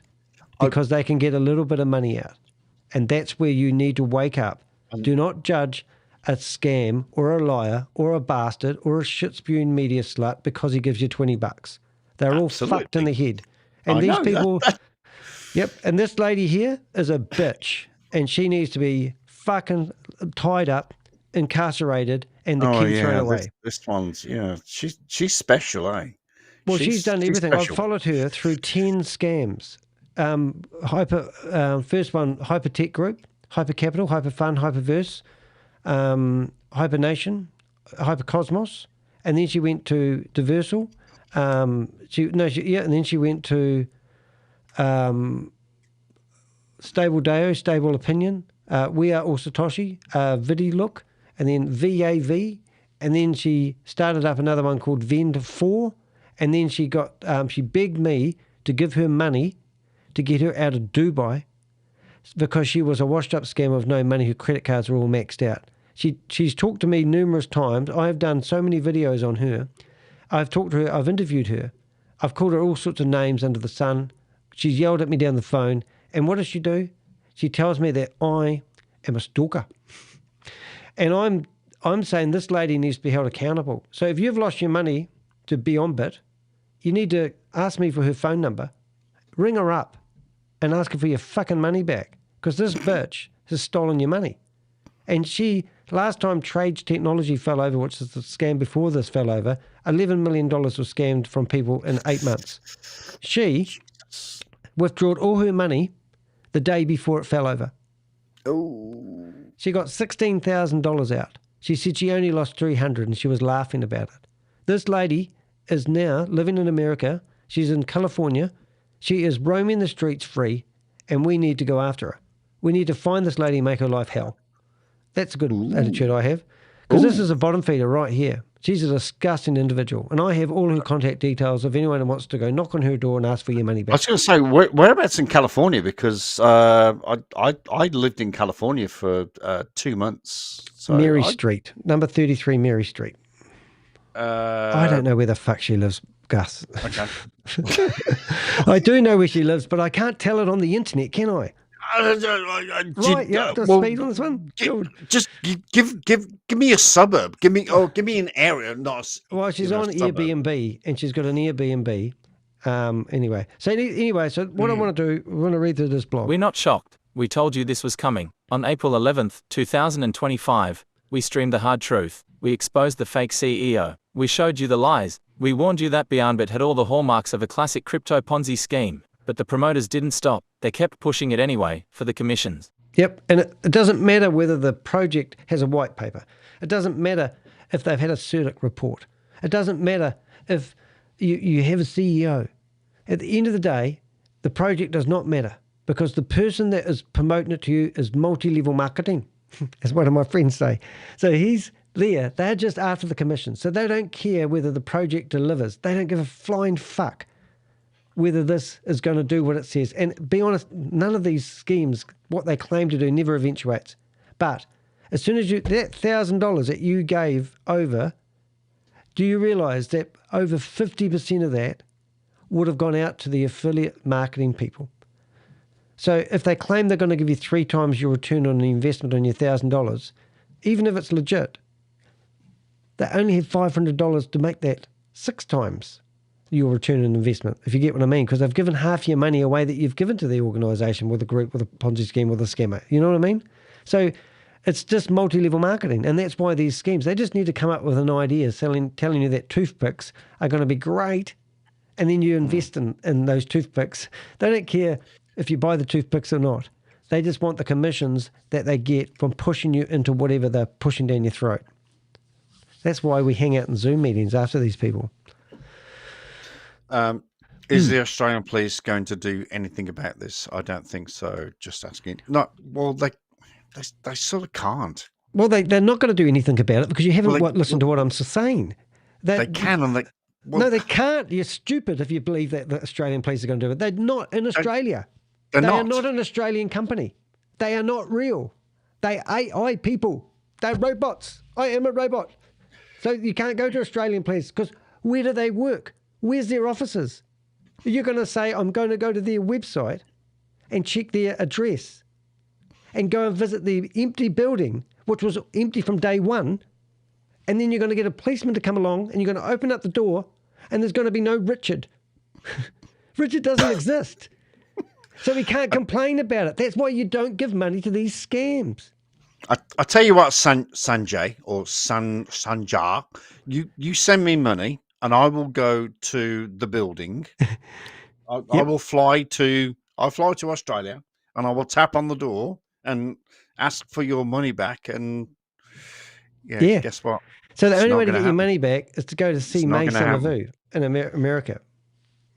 because they can get a little bit of money out. And that's where you need to wake up. Do not judge a scam or a liar or a bastard or a shit-spewing media slut because he gives you $20. They're all fucked in the head. And these people... Yep. And this lady here is a bitch. And she needs to be fucking tied up, incarcerated, and the key thrown away. This one's, she's special, eh? Well, she's done everything. I've followed her through 10 scams. First one, Hypertech Group, Hypercapital, Hyperfund, Hyperverse, Hypernation, Hypercosmos, and then she went to Diversal. And then she went to Stable Deo, Stable Opinion, We Are All Satoshi, VidiLook, and then VAV, and then she started up another one called Vend4, and then she begged me to give her money to get her out of Dubai because she was a washed-up scam of no money. Her credit cards were all maxed out. She's talked to me numerous times. I've done so many videos on her. I've talked to her. I've interviewed her. I've called her all sorts of names under the sun. She's yelled at me down the phone. And what does she do? She tells me that I am a stalker. And I'm saying this lady needs to be held accountable. So if you've lost your money to Beonbit, you need to ask me for her phone number, ring her up, and ask her for your fucking money back, because this bitch has stolen your money. And last time Trade Technology fell over, which is the scam before this fell over, $11 million was scammed from people in 8 months. She withdrew all her money the day before it fell over. Oh. She got $16,000 out. She said she only lost $300 and she was laughing about it. This lady is now living in America. She's in California. She is roaming the streets free, and we need to go after her. We need to find this lady and make her life hell. That's a good attitude I have. Because this is a bottom feeder right here. She's a disgusting individual. And I have all her contact details if anyone who wants to go knock on her door and ask for your money back. I was going to say, whereabouts in California? Because I lived in California for 2 months. So Mary Street, number 33 Mary Street. I don't know where the fuck she lives, Gus. Okay. I do know where she lives, but I can't tell it on the internet, can I? Right, you have to speed on this one. Just give me a suburb. Give me an area. Well, she's on Airbnb, and she's got an Airbnb. Anyway, so what I want to do, we want to read through this blog. We're not shocked. We told you this was coming. On April 11th, 2025, we streamed the hard truth. We exposed the fake CEO. We showed you the lies. We warned you that Beonbit had all the hallmarks of a classic crypto Ponzi scheme. But the promoters didn't stop. They kept pushing it anyway for the commissions. Yep, and it doesn't matter whether the project has a white paper. It doesn't matter if they've had a CERTIC report. It doesn't matter if you have a CEO. At the end of the day, the project does not matter, because the person that is promoting it to you is multi-level marketing, as one of my friends say. So he's there. They're just after the commission. So they don't care whether the project delivers. They don't give a flying fuck whether this is going to do what it says. And be honest, none of these schemes, what they claim to do, never eventuates. But as soon as that $1,000 that you gave over, do you realise that over 50% of that would have gone out to the affiliate marketing people? So if they claim they're going to give you 3 times your return on the investment on your $1,000, even if it's legit, they only have $500 to make that 6 times your return on investment, if you get what I mean, because they've given half your money away that you've given to the organisation with a group, with a Ponzi scheme, with a scammer. You know what I mean? So it's just multi-level marketing, and that's why these schemes, they just need to come up with an idea telling you that toothpicks are going to be great, and then you invest in those toothpicks. They don't care if you buy the toothpicks or not. They just want the commissions that they get from pushing you into whatever they're pushing down your throat. That's why we hang out in Zoom meetings after these people. Is the Australian police going to do anything about this? I don't think so. Just asking. No, well, they sort of can't. Well, they're not going to do anything about it because you haven't listened to what I'm saying. They can, and they... Well, no, they can't. You're stupid if you believe that the Australian police are going to do it. They're not in Australia. They are not an Australian company. They are not real. They AI people. They're robots. I am a robot. So you can't go to Australian police because where do they work? Where's their offices? You're going to say, I'm going to go to their website and check their address and go and visit the empty building, which was empty from day one, and then you're going to get a policeman to come along and you're going to open up the door and there's going to be no Richard. Richard doesn't exist. So we can't complain about it. That's why you don't give money to these scams. I tell you what, Sanjay or Sanjar, you send me money and I will go to the building. I will fly to Australia and I will tap on the door and ask for your money back. And yeah. Guess what? So the only way to get your money back is to go to see Mai Summer Vue in America.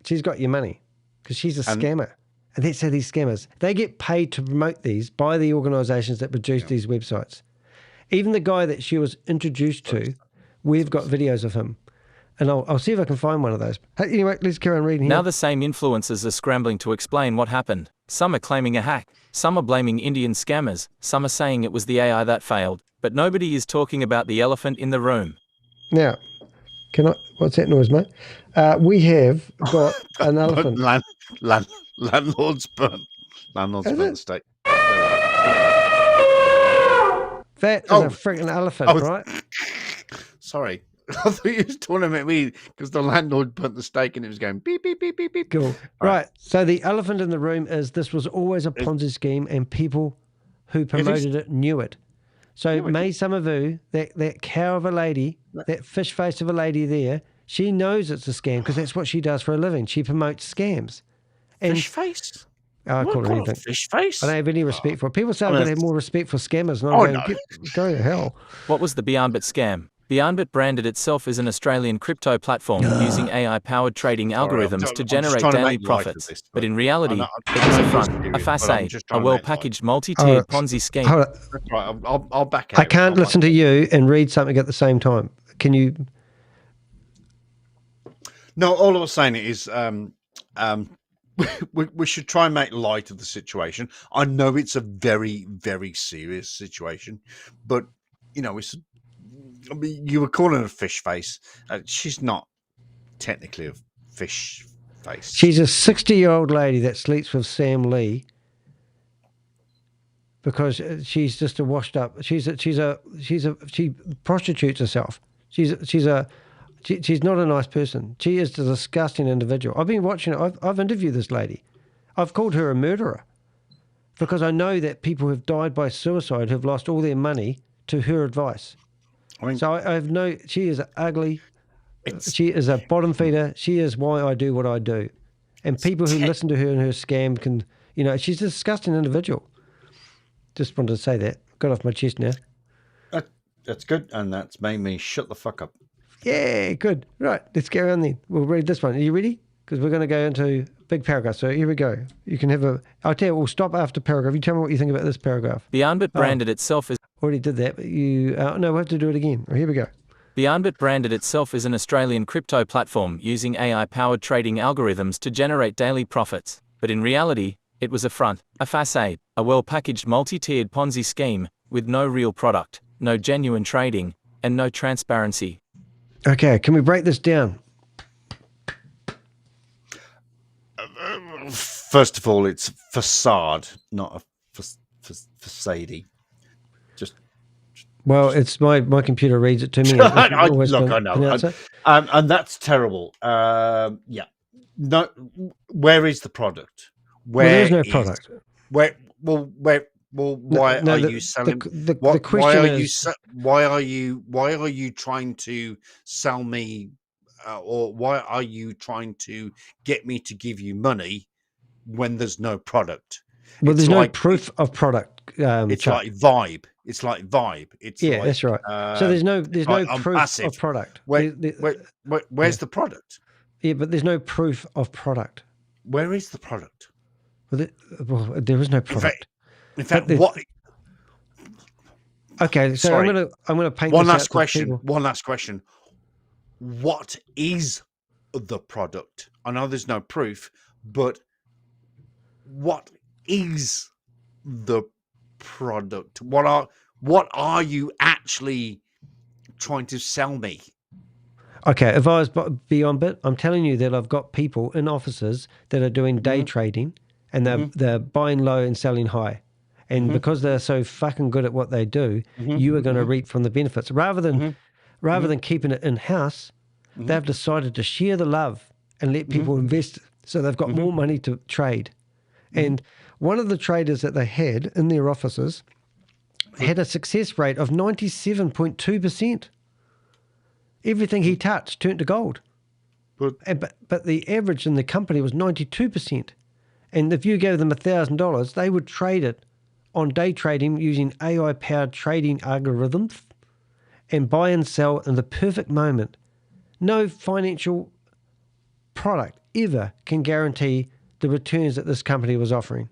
She's got your money because she's a scammer. And that's how these scammers, they get paid to promote these by the organisations that produce these websites. Even the guy that she was introduced to, we've got videos of him. And I'll see if I can find one of those. Hey, anyway, let's carry on reading here. Now the same influencers are scrambling to explain what happened. Some are claiming a hack. Some are blaming Indian scammers. Some are saying it was the AI that failed. But nobody is talking about the elephant in the room. Now, what's that noise, mate? We have got an elephant. Landlord's burnt the state. That is a freaking elephant, right? Sorry. I thought you was talking about me because the landlord put the stake and it was going beep, beep, beep, beep, beep. Cool. Right. So the elephant in the room is this was always a Ponzi scheme and people who promoted it knew it. So Mai Summer Vue, that cow of a lady, that fish face of a lady there, she knows it's a scam because that's what she does for a living. She promotes scams. And fish face? I call it anything. Fish face? I don't have any respect for it. People say I've got to have more respect for scammers. And I'm going, go to hell. What was the Beonbit scam? Beonbit branded itself as an Australian crypto platform using AI-powered trading algorithms to generate daily profits. But in reality, it was a front, a façade, a well-packaged multi-tiered Ponzi scheme. That's right. I'll back out. I can't listen to you and read something at the same time. Can you? No, all I was saying is we should try and make light of the situation. I know it's a very, very serious situation, but, you know, I mean, you were calling her a fish face. She's not technically a fish face. She's a 60-year-old lady that sleeps with Sam Lee because she's just a washed up. She prostitutes herself. She's not a nice person. She is a disgusting individual. I've been watching it. I've interviewed this lady. I've called her a murderer because I know that people who've died by suicide have lost all their money to her advice. I mean, so I have no. She is ugly. She is a bottom feeder. She is why I do what I do. And people who listen to her and her scam can, you know, she's a disgusting individual. Just wanted to say that. Got off my chest now. That's good, and that's made me shut the fuck up. Yeah, good. Right, let's go on then. We'll read this one. Are you ready? Because we're going to go into big paragraph. So here we go. You can have a. I'll tell you. We'll stop after paragraph. You tell me what you think about this paragraph. Beonbit branded itself as. Already did that, but you. No, we have to do it again. Here we go. Beonbit branded itself as an Australian crypto platform using AI-powered trading algorithms to generate daily profits. But in reality, it was a front, a façade, a well-packaged multi-tiered Ponzi scheme with no real product, no genuine trading, and no transparency. Okay, can we break this down? First of all, it's façade, not a façade. Well, it's my computer reads it to me. I know. And that's terrible. Yeah. No. Where is the product? There's no product. Why are you selling? The question is, why are you trying to sell me, or why are you trying to get me to give you money when there's no product? Well, there's no proof of product. It's like vibe. It's like vibe. It's yeah, like, that's right. So there's no proof passive. of product. Where's the product? Yeah, but there's no proof of product. Where is the product? Well, there is no product. In fact, what? Okay, so Sorry. I'm gonna paint one this last out question. One last question. What is the product? I know there's no proof, but what is the product? What are you actually trying to sell me? Okay, if I was Beonbit, I'm telling you that I've got people in offices that are doing day trading and they're buying low and selling high. And because they're so fucking good at what they do, you are going to reap from the benefits. Rather than keeping it in-house, they've decided to share the love and let people invest so they've got more money to trade. And one of the traders that they had in their offices had a success rate of 97.2%. Everything he touched turned to gold. But the average in the company was 92%. And if you gave them $1,000, they would trade it on day trading using AI-powered trading algorithms and buy and sell in the perfect moment. No financial product ever can guarantee the returns that this company was offering.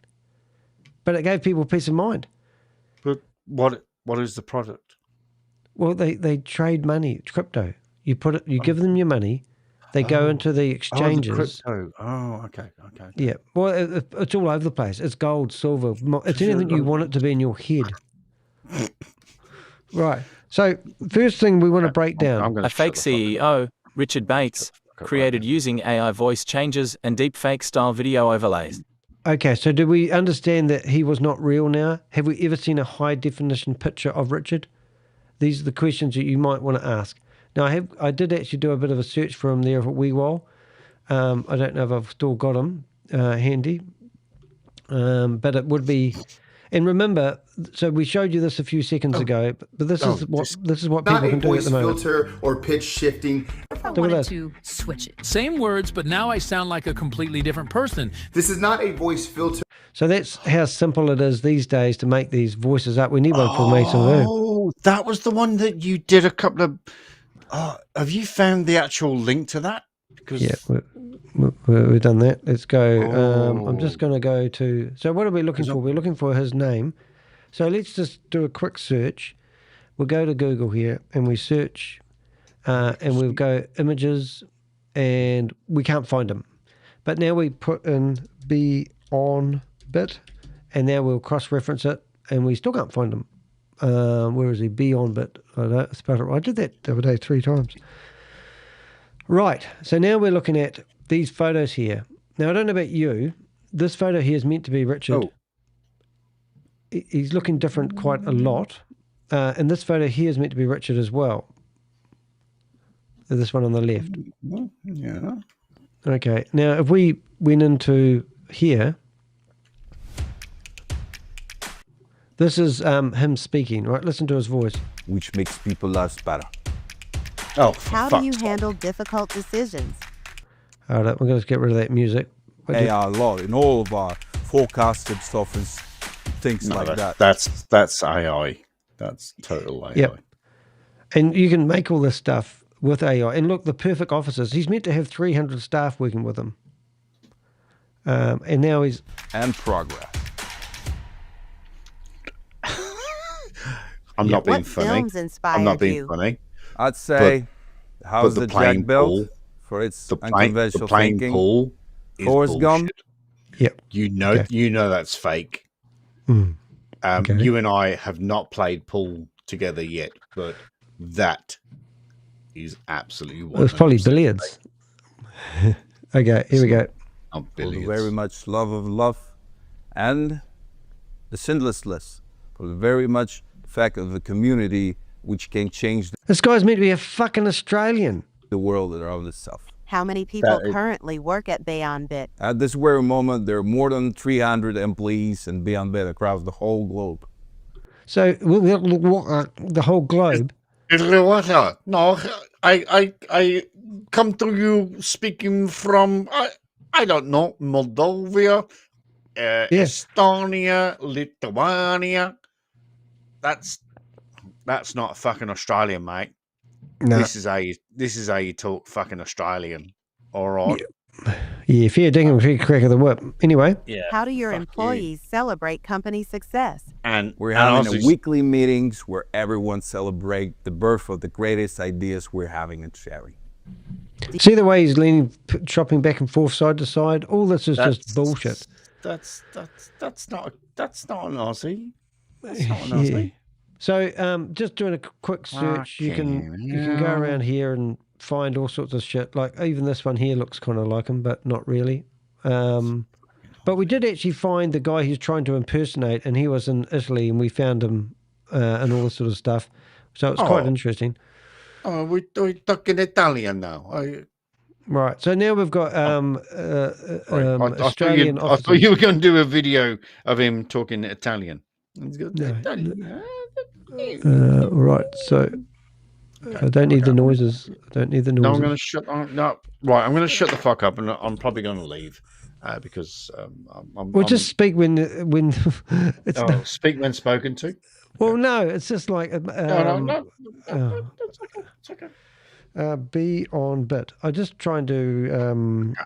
But it gave people peace of mind. But what is the product? Well, they trade money, crypto. You give them your money, they go into the exchanges. Crypto. Oh, okay. Yeah. Well, it's all over the place. It's gold, silver. It's anything you want it to be in your head. Right. So first thing we want to break down. A fake CEO, Richard Bates, created using AI voice changes and deepfake style video overlays. Okay, so do we understand that he was not real now? Have we ever seen a high definition picture of Richard? These are the questions that you might want to ask. Now, I did actually do a bit of a search for him there for a wee while. I don't know if I've still got him handy, but it would be. And remember, so we showed you this a few seconds ago, but this is what people can do at the moment. Filter or pitch shifting. If I wanted to switch it. Same words, but now I sound like a completely different person. This is not a voice filter. So that's how simple it is these days to make these voices up. We need one for Mai Summer Vue. Oh, that was the one that you did a couple of. Have you found the actual link to that? Because yeah, we've done that. Let's go. I'm just going to go to. So what are we looking for? We're looking for his name. So let's just do a quick search. We'll go to Google here and we search, and we'll go images, and we can't find him. But now we put in Beonbit, and now we'll cross-reference it, and we still can't find him. Where is he? Beonbit. I spelled it right. I did that the other day 3 times. Right. So now we're looking at these photos here. Now, I don't know about you. This photo here is meant to be Richard. Oh. He's looking different quite a lot. And this photo here is meant to be Richard as well. This one on the left. Yeah. Okay. Now, if we went into here, this is him speaking, right? Listen to his voice. Which makes people lives better. Oh, how do you handle difficult decisions? All right, we're going to get rid of that music. AI a lot in all of our forecasted stuff and things like that. That's AI. That's total AI. Yep. And you can make all this stuff with AI. And look, the perfect officers. He's meant to have 300 staff working with him. And now he's... And progress. I'm not being funny. Films inspired I'm not being you? funny. I'd say, how's the Jack built for its unconventional thinking? Pool is Forrest Gump? Yep. You know that's fake. Okay. You and I have not played pool together yet, but that is absolutely. It's probably billiards. Okay, here we go. Very much love of love, and the sinless list. Very much the fact of the community which can change this guy's meant to be a fucking Australian. The world around itself. How many people currently work at Beonbit? At this very moment, there are more than 300 employees in Beonbit across the whole globe. So the whole globe. No, I come to you speaking from I don't know, Moldova, Estonia, Lithuania. That's not fucking Australian, mate. No. This is how you talk fucking Australian. All right. Yeah, fair dinkum, fair crack of the whip. Anyway. Yeah. How do your employees celebrate company success? And we're having weekly meetings where everyone celebrates the birth of the greatest ideas we're having and sharing. See the way he's leaning, chopping back and forth, side to side. All this is just bullshit. That's not an Aussie. That's not an Aussie. Yeah. So just doing a quick search, you can go around here and find all sorts of shit. Like even this one here looks kind of like him, but not really. But we did actually find the guy he's trying to impersonate, and he was in Italy, and we found him and all this sort of stuff. So it's quite interesting. Oh, we're talking Italian now. Right. So now we've got Australian I thought you were going to do a video of him talking Italian. Right. So I don't need the noises. No, I'm going to shut. No, right. I'm going to shut the fuck up, and I'm probably going to leave because we'll just speak when it's speak when spoken to. Well, no, it's just like no. It's okay. Beonbit. I just try and do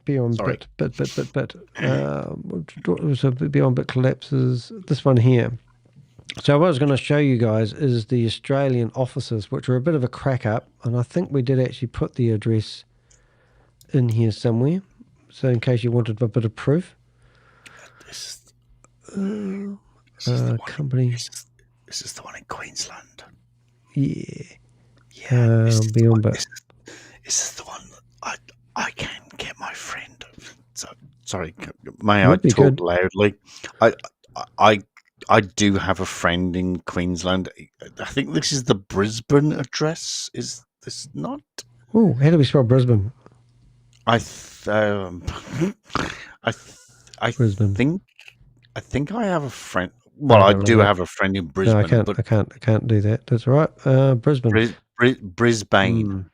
Beonbit, bit. So Beonbit collapses. This one here. So what I was going to show you guys is the Australian offices, which are a bit of a crack up, and I think we did actually put the address in here somewhere. So in case you wanted a bit of proof. This is the company. This is the one in Queensland. Yeah. Beonbit. This is the one that I can get my friend. So sorry, may I talk loudly? I do have a friend in Queensland. I think this is the Brisbane address. Is There's not. Oh, how do we spell Brisbane? Brisbane. I think I have a friend. Well, I do have a friend in Brisbane. No, I can't. But I can't do that. That's all right. Brisbane. Brisbane.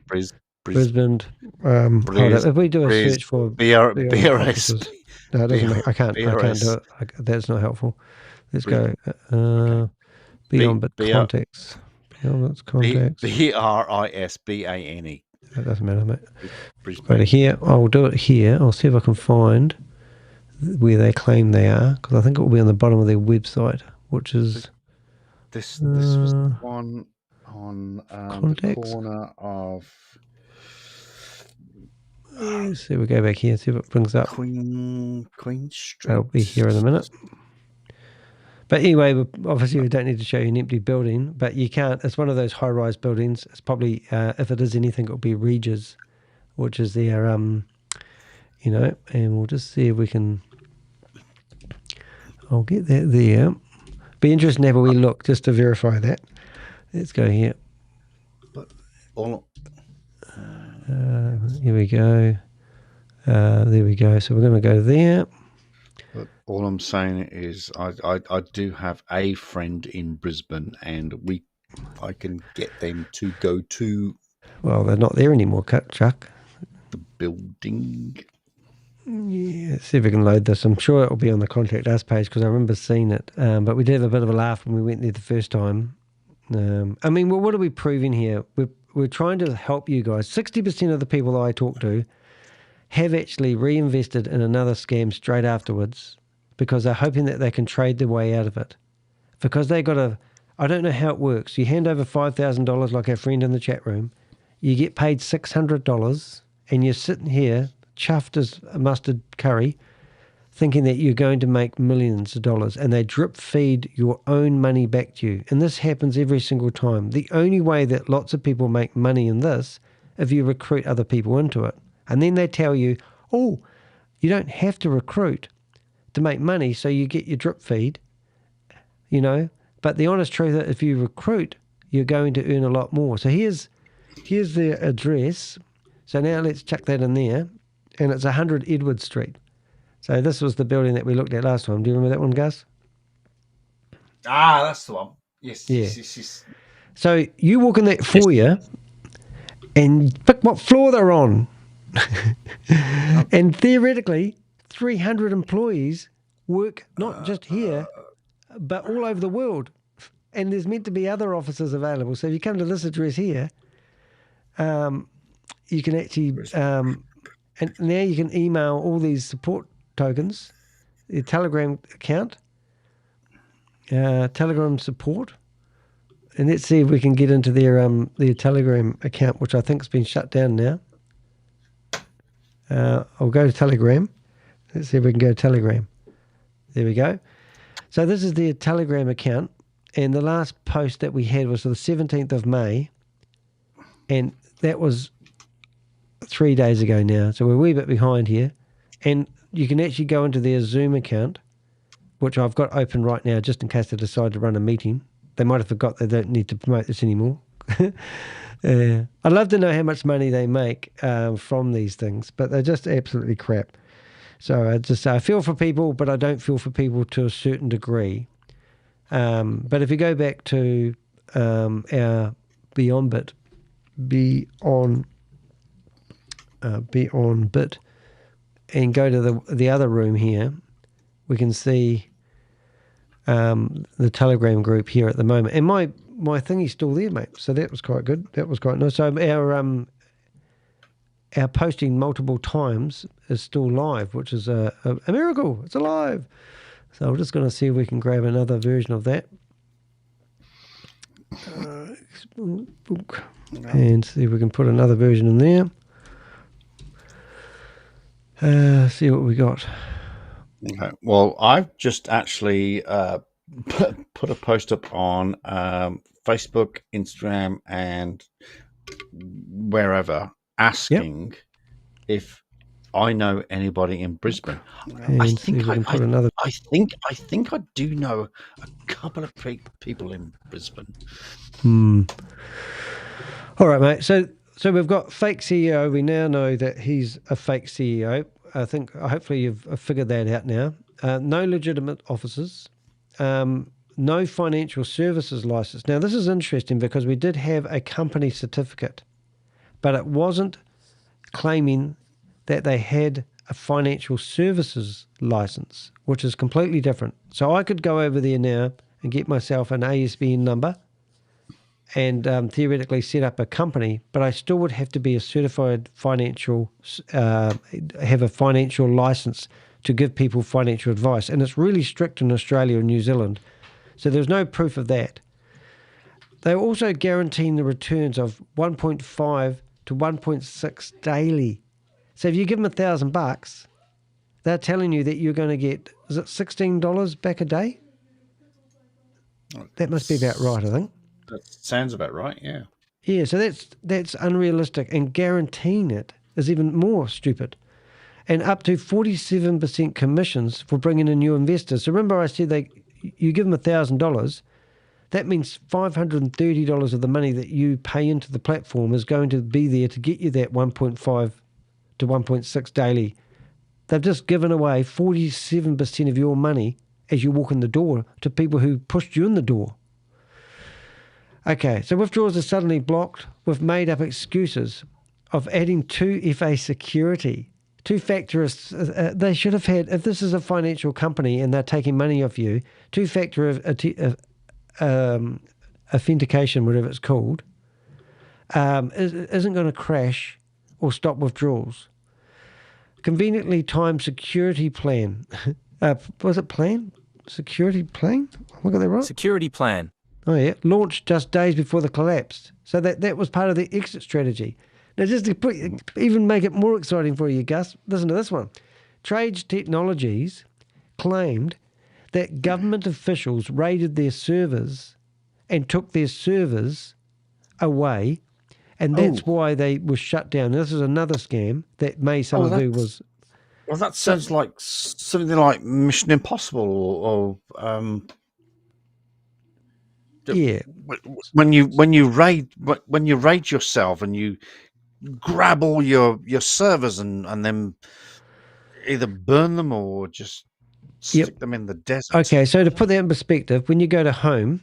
Brisbane. If we do a search for BRS. No, it doesn't make. I can't do it. That's not helpful. Let's go. Beonbit contacts. Beonbit contacts. BRISBANE. That doesn't matter, mate. Go to here. I'll do it here. I'll see if I can find where they claim they are, because I think it will be on the bottom of their website, which is this was the one on the corner of. Let's see. We go back here. See if it brings up Queen Street. I'll be here in a minute. But anyway, obviously we don't need to show you an empty building, but you can't. It's one of those high-rise buildings. It's probably, if it is anything, it'll be Regis, which is their, and we'll just see if we can. I'll get that there. Be interesting to have a wee look just to verify that. Let's go here. Here we go. There we go. So we're going to go there. But all I'm saying is I do have a friend in Brisbane, and I can get them to go to. Well, they're not there anymore, Chuck. The building. Yeah, let's see if we can load this. I'm sure it will be on the Contact Us page, because I remember seeing it. But we did have a bit of a laugh when we went there the first time. I mean, what are we proving here? We're trying to help you guys. 60% of the people that I talk to have actually reinvested in another scam straight afterwards, because they're hoping that they can trade their way out of it. Because they got I don't know how it works. You hand over $5,000 like our friend in the chat room, you get paid $600, and you're sitting here chuffed as a mustard curry, thinking that you're going to make millions of dollars, and they drip feed your own money back to you. And this happens every single time. The only way that lots of people make money in this, if you recruit other people into it. And then they tell you, oh, you don't have to recruit to make money, so you get your drip feed, But the honest truth is, if you recruit, you're going to earn a lot more. So here's their address. So now let's chuck that in there. And it's 100 Edward Street. So this was the building that we looked at last time. Do you remember that one, Gus? Ah, that's the one. Yes. Yeah. Yes. So you walk in that foyer and pick what floor they're on. And theoretically, 300 employees work not just here, but all over the world. And there's meant to be other offices available. So if you come to this address here, you can actually, and now you can email all these support tokens, your Telegram account, Telegram support. And let's see if we can get into their Telegram account, which I think has been shut down now. I'll go to Telegram. Let's see if we can go to Telegram. There we go. So this is their Telegram account, and the last post that we had was the 17th of May, and that was 3 days ago now. So we're a wee bit behind here, and you can actually go into their Zoom account, which I've got open right now just in case they decide to run a meeting. They might have forgot they don't need to promote this anymore. I'd love to know how much money they make from these things, but they're just absolutely crap. So I feel for people, but I don't feel for people to a certain degree. But if you go back to our Beonbit, Beonbit, and go to the other room here, we can see the Telegram group here at the moment. And my thingy's still there, mate. So that was quite good. That was quite nice. So our posting multiple times is still live, which is a miracle. It's alive. So we're just going to see if we can grab another version of that. And see if we can put another version in there. See what we got. Okay. Well, I've just actually put a post up on Facebook, Instagram, and wherever, asking if I know anybody in Brisbane. I think I do know a couple of people in Brisbane. All right, mate. So So we've got fake CEO. We now know that he's a fake CEO. I think hopefully you've figured that out now. No legitimate officers. No financial services license. Now, this is interesting because we did have a company certificate, but it wasn't claiming that they had a financial services license, which is completely different. So I could go over there now and get myself an ASBN number and theoretically set up a company, but I still would have to be a certified financial, have a financial license to give people financial advice. And it's really strict in Australia and New Zealand. So there's no proof of that. They're also guaranteeing the returns of 1.5 to 1.6 daily. So if you give them $1,000, they're telling you that you're going to get, is it $16 back a day? That must be about right, I think. That sounds about right, yeah. Yeah, so that's unrealistic, and guaranteeing it is even more stupid. And up to 47% commissions for bringing in new investors. So remember I said you give them $1,000, that means $530 of the money that you pay into the platform is going to be there to get you that 1.5 to 1.6 daily. They've just given away 47% of your money as you walk in the door to people who pushed you in the door. Okay, so withdrawals are suddenly blocked with made-up excuses of adding 2FA security. Two-factor, they should have had, if this is a financial company and they're taking money off you, two-factor authentication, whatever it's called, isn't going to crash or stop withdrawals. Conveniently timed security plan. Was it plan? Security plan? Have I got that right? Security plan. Oh, yeah. Launched just days before the collapse. So that was part of the exit strategy. Now, just to even make it more exciting for you, Gus, listen to this one. Trade Technologies claimed that government officials raided their servers and took their servers away, and that's why they were shut down. Now, this is another scam that Mai Summer Vue was... Well, that sounds like something like Mission Impossible or yeah. When you raid yourself and you grab all your servers and then either burn them or just stick them in the desert. Okay, so to put that in perspective, when you go to home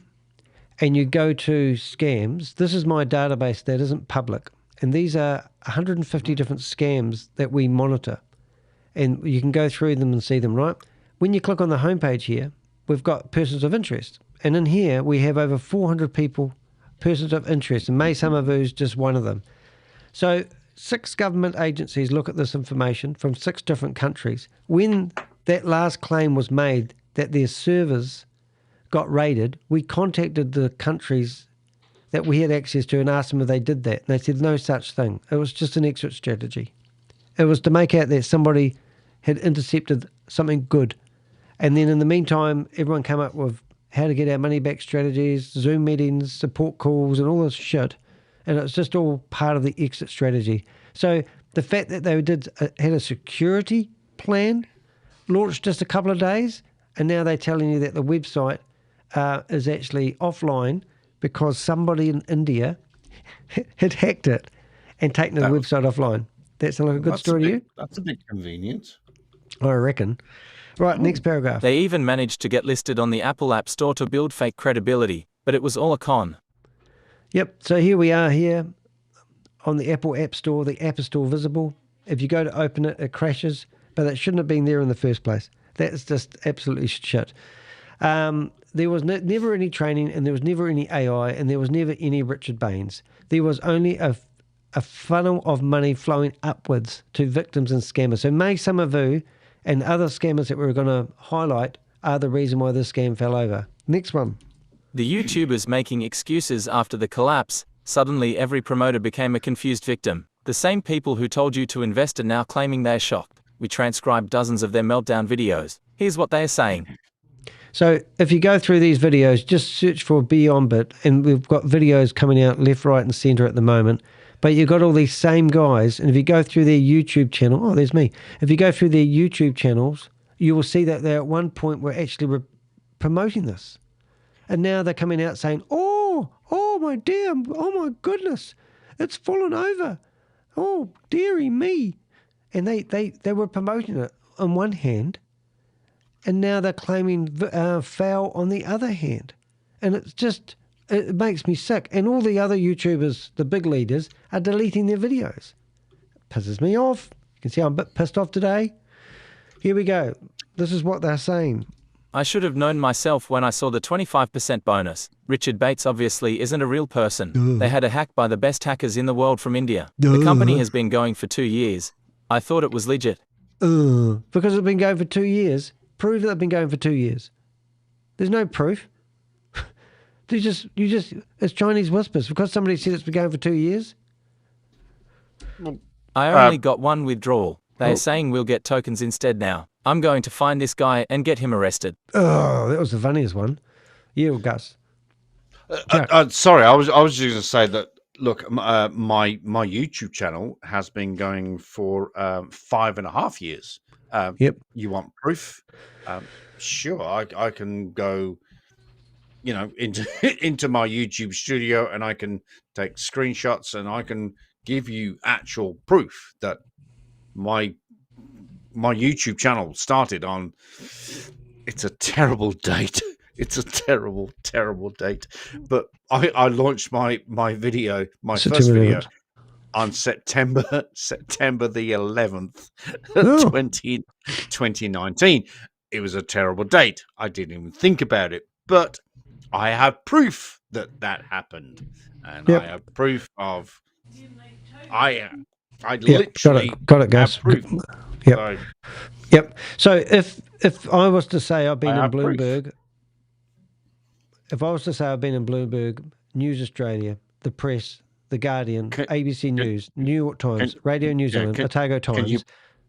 and you go to scams, this is my database that isn't public, and these are 150 different scams that we monitor, and you can go through them and see them, right? When you click on the homepage here, we've got persons of interest. And in here, we have over 400 people, persons of interest, and Mai Summer Vue is just one of them. So 6 government agencies look at this information from 6 different countries. When that last claim was made that their servers got raided, we contacted the countries that we had access to and asked them if they did that. And they said no such thing. It was just an exit strategy. It was to make out that somebody had intercepted something good. And then in the meantime, everyone came up with how to get our money back strategies, Zoom meetings, support calls, and all this shit. And it's just all part of the exit strategy. So the fact that they had a security plan launched just a couple of days, and now they're telling you that the website is actually offline because somebody in India had hacked it and taken the website offline. That sound like a good story to you? That's a bit convenient. I reckon. Right, next paragraph. They even managed to get listed on the Apple App Store to build fake credibility, but it was all a con. Yep, so here we are here on the Apple App Store. The app is still visible. If you go to open it, it crashes, but it shouldn't have been there in the first place. That's just absolutely shit. There was never any training, and there was never any AI, and there was never any Richard Baines. There was only a funnel of money flowing upwards to victims and scammers. So Mai Summer Vue and other scammers that we're going to highlight are the reason why this scam fell over. Next one. The YouTubers making excuses after the collapse. Suddenly every promoter became a confused victim. The same people who told you to invest are now claiming they're shocked. We transcribed dozens of their meltdown videos. Here's what they are saying. So if you go through these videos, just search for Beonbit, and we've got videos coming out left, right, and centre at the moment. But you've got all these same guys, and if you go through their YouTube channel, there's me. If you go through their YouTube channels, you will see that they at one point were actually promoting this. And now they're coming out saying, oh my dear, oh my goodness. It's fallen over. Oh, dearie me. And they were promoting it on one hand, and now they're claiming foul on the other hand. And it makes me sick. And all the other YouTubers, the big leaders, are deleting their videos. Pisses me off. You can see I'm a bit pissed off today. Here we go. This is what they're saying. I should have known myself when I saw the 25% bonus. Richard Bates obviously isn't a real person. They had a hack by the best hackers in the world from India. The company has been going for 2 years. I thought it was legit. Because it's been going for 2 years. Prove that they've been going for 2 years. There's no proof. It's Chinese whispers. Because somebody said it's been going for 2 years. I only got one withdrawal. They're saying we'll get tokens instead now. I'm going to find this guy and get him arrested. Oh, that was the funniest one. You, Gus. Sorry, I was just going to say that. Look, my YouTube channel has been going for 5.5 years. Yep. You want proof? Sure, I can go, into my YouTube studio, and I can take screenshots, and I can give you actual proof that my YouTube channel started on. It's a terrible date. It's a terrible, terrible date. But I launched my video, my first video, on September the 11th, 2019. It was a terrible date. I didn't even think about it, but I have proof that happened, and I have proof of. I literally got it, guys. Proof. Yep. Yep. So if I was to say I've been in Bloomberg. Proof. If I was to say I've been in Bloomberg, News Australia, The Press, The Guardian, ABC News, New York Times, Radio New Zealand, Otago Times.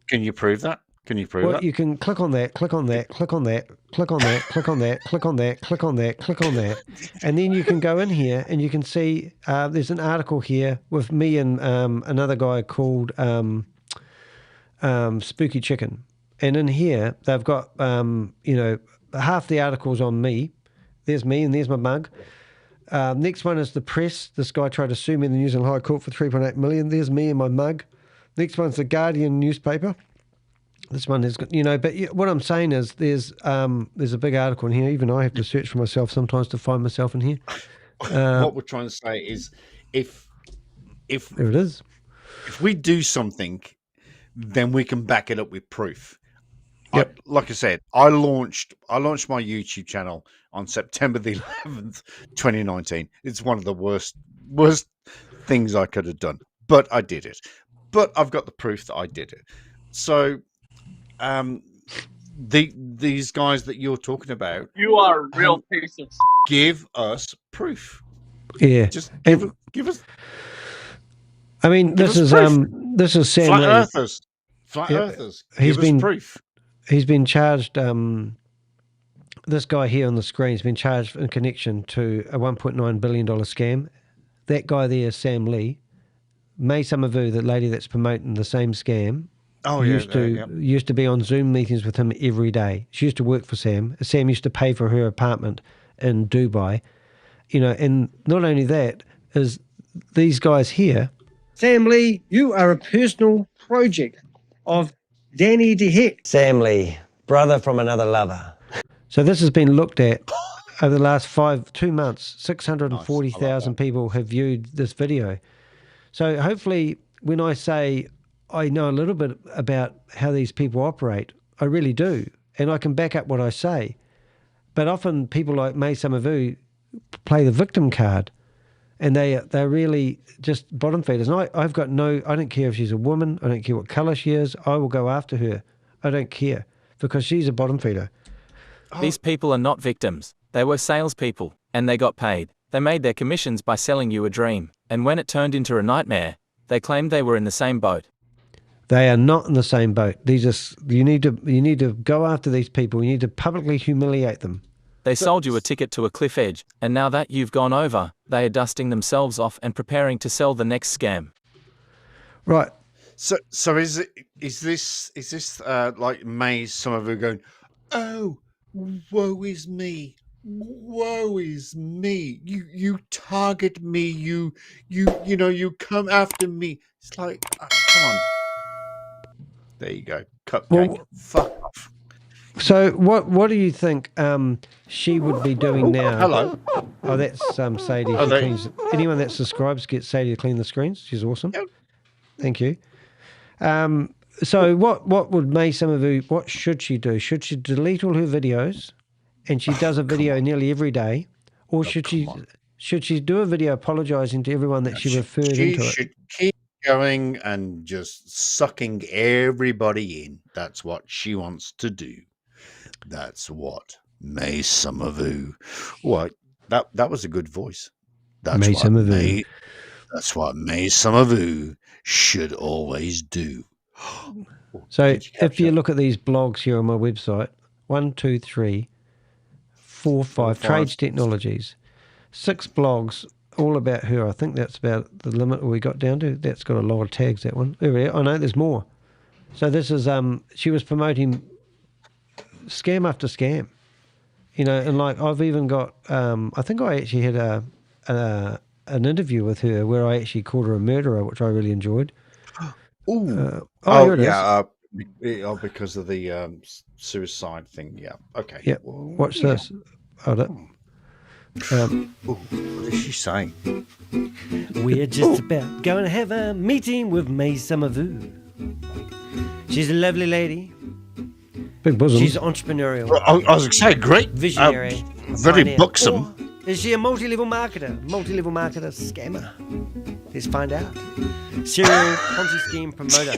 Can you prove that? Can you prove that? You can click on that, click on that, click on that, click on that, click on that, click on that, click on that, click on that. And then you can go in here and you can see there's an article here with me and another guy called Spooky Chicken. And in here, they've got, half the articles on me. There's me and there's my mug. Next one is The Press. This guy tried to sue me in the New Zealand High Court for $3.8 million. There's me and my mug. Next one's The Guardian newspaper. This one is, but what I'm saying is there's a big article in here. Even I have to search for myself sometimes to find myself in here. What we're trying to say is if there it is. If we do something, then we can back it up with proof. Yep. Like I said, I launched my YouTube channel on September the 11th, 2019. It's one of the worst things I could have done, but I did it. But I've got the proof that I did it. So, these guys that you're talking about, you are a real piece of. Give us proof. Yeah, just give us. I mean, this is Sam Flat Lee. Earthers. Flat Earthers. Give us proof. He's been charged. This guy here on the screen has been charged in connection to a $1.9 billion scam. That guy there is Sam Lee. Mai Summer Vue, the lady that's promoting the same scam, used to be on Zoom meetings with him every day. She used to work for Sam. Sam used to pay for her apartment in Dubai. And not only that, is these guys here. Sam Lee, you are a personal project of Danny DeHeck. Sam Lee, brother from another lover. So this has been looked at over the last 2 months. 640,000 people have viewed this video. So hopefully when I say I know a little bit about how these people operate, I really do. And I can back up what I say. But often people like Mai Summer Vue play the victim card. And they're really just bottom feeders. And I don't care if she's a woman. I don't care what colour she is. I will go after her. I don't care because she's a bottom feeder. These people are not victims. They were salespeople, and they got paid. They made their commissions by selling you a dream. And when it turned into a nightmare, they claimed they were in the same boat. They are not in the same boat. You need to go after these people. You need to publicly humiliate them. They sold you a ticket to a cliff edge, and now that you've gone over, they are dusting themselves off and preparing to sell the next scam. Right. So is this like Mai Summer Vue going, oh, woe is me, woe is me. You target me. You come after me. It's like, come on. There you go. Cupcake. Well, Fuck off. So what do you think she would be doing now? Hello. Oh, that's Sadie. Oh, Who cleans, anyone that subscribes gets Sadie to clean the screens. She's awesome. Yep. Thank you. So what would Mai Summer Vue, what should she do? Should she delete all her videos, and she does a video nearly every day, or should she do a video apologising to everyone that she referred into it? She should keep going and just sucking everybody in. That's what she wants to do. That's what Mai Summer Vue. What? That was a good voice. That's Mai Summer Vue. That's what Mai Summer Vue should always do. So if you look at these blogs here on my website, 1, 2, 3, 4, 5, Trades Technologies, 6 blogs all about her. I think that's about the limit we got down to. That's got a lot of tags, that one. Oh, no, there's more. So this is, she was promoting scam after scam, and like I've even got, I think I actually had an interview with her where I actually called her a murderer, which I really enjoyed. Here it is. Because of the suicide thing. Yeah. Okay. Yeah. Watch this. Hold it. What is she saying? We're just about going to have a meeting with Mai Summer Vue. She's a lovely lady. Big bosom. She's entrepreneurial. I was going to say, great. Visionary. Very buxom. Or is she a multi-level marketer? Multi-level marketer scammer? Let's find out. Serial Ponzi scheme promoter.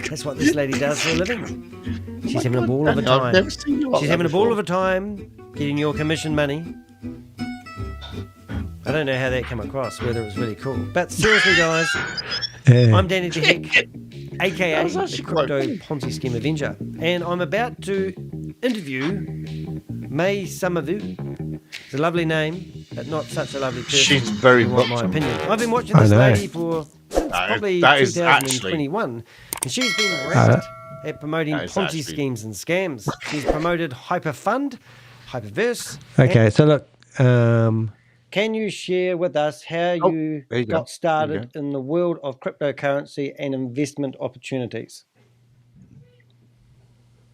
That's what this lady does for a living. She's having a ball of a time. I've never seen you like She's that having a ball before. of a time getting your commission money. I don't know how that came across, whether it was really cool. But seriously, guys, I'm Danny DeHick, a.k.a. the Crypto Ponzi Scheme Avenger. And I'm about to interview Mai Summer Vue. It's a lovely name, but not such a lovely person. She's very in my buxom. opinion. I've been watching this lady for probably that is 2021, and she's been wrecked at promoting Ponzi schemes and scams. She's promoted Hyperfund, Hyperverse. Okay, so look, can you share with us how you got started in the world of cryptocurrency and investment opportunities?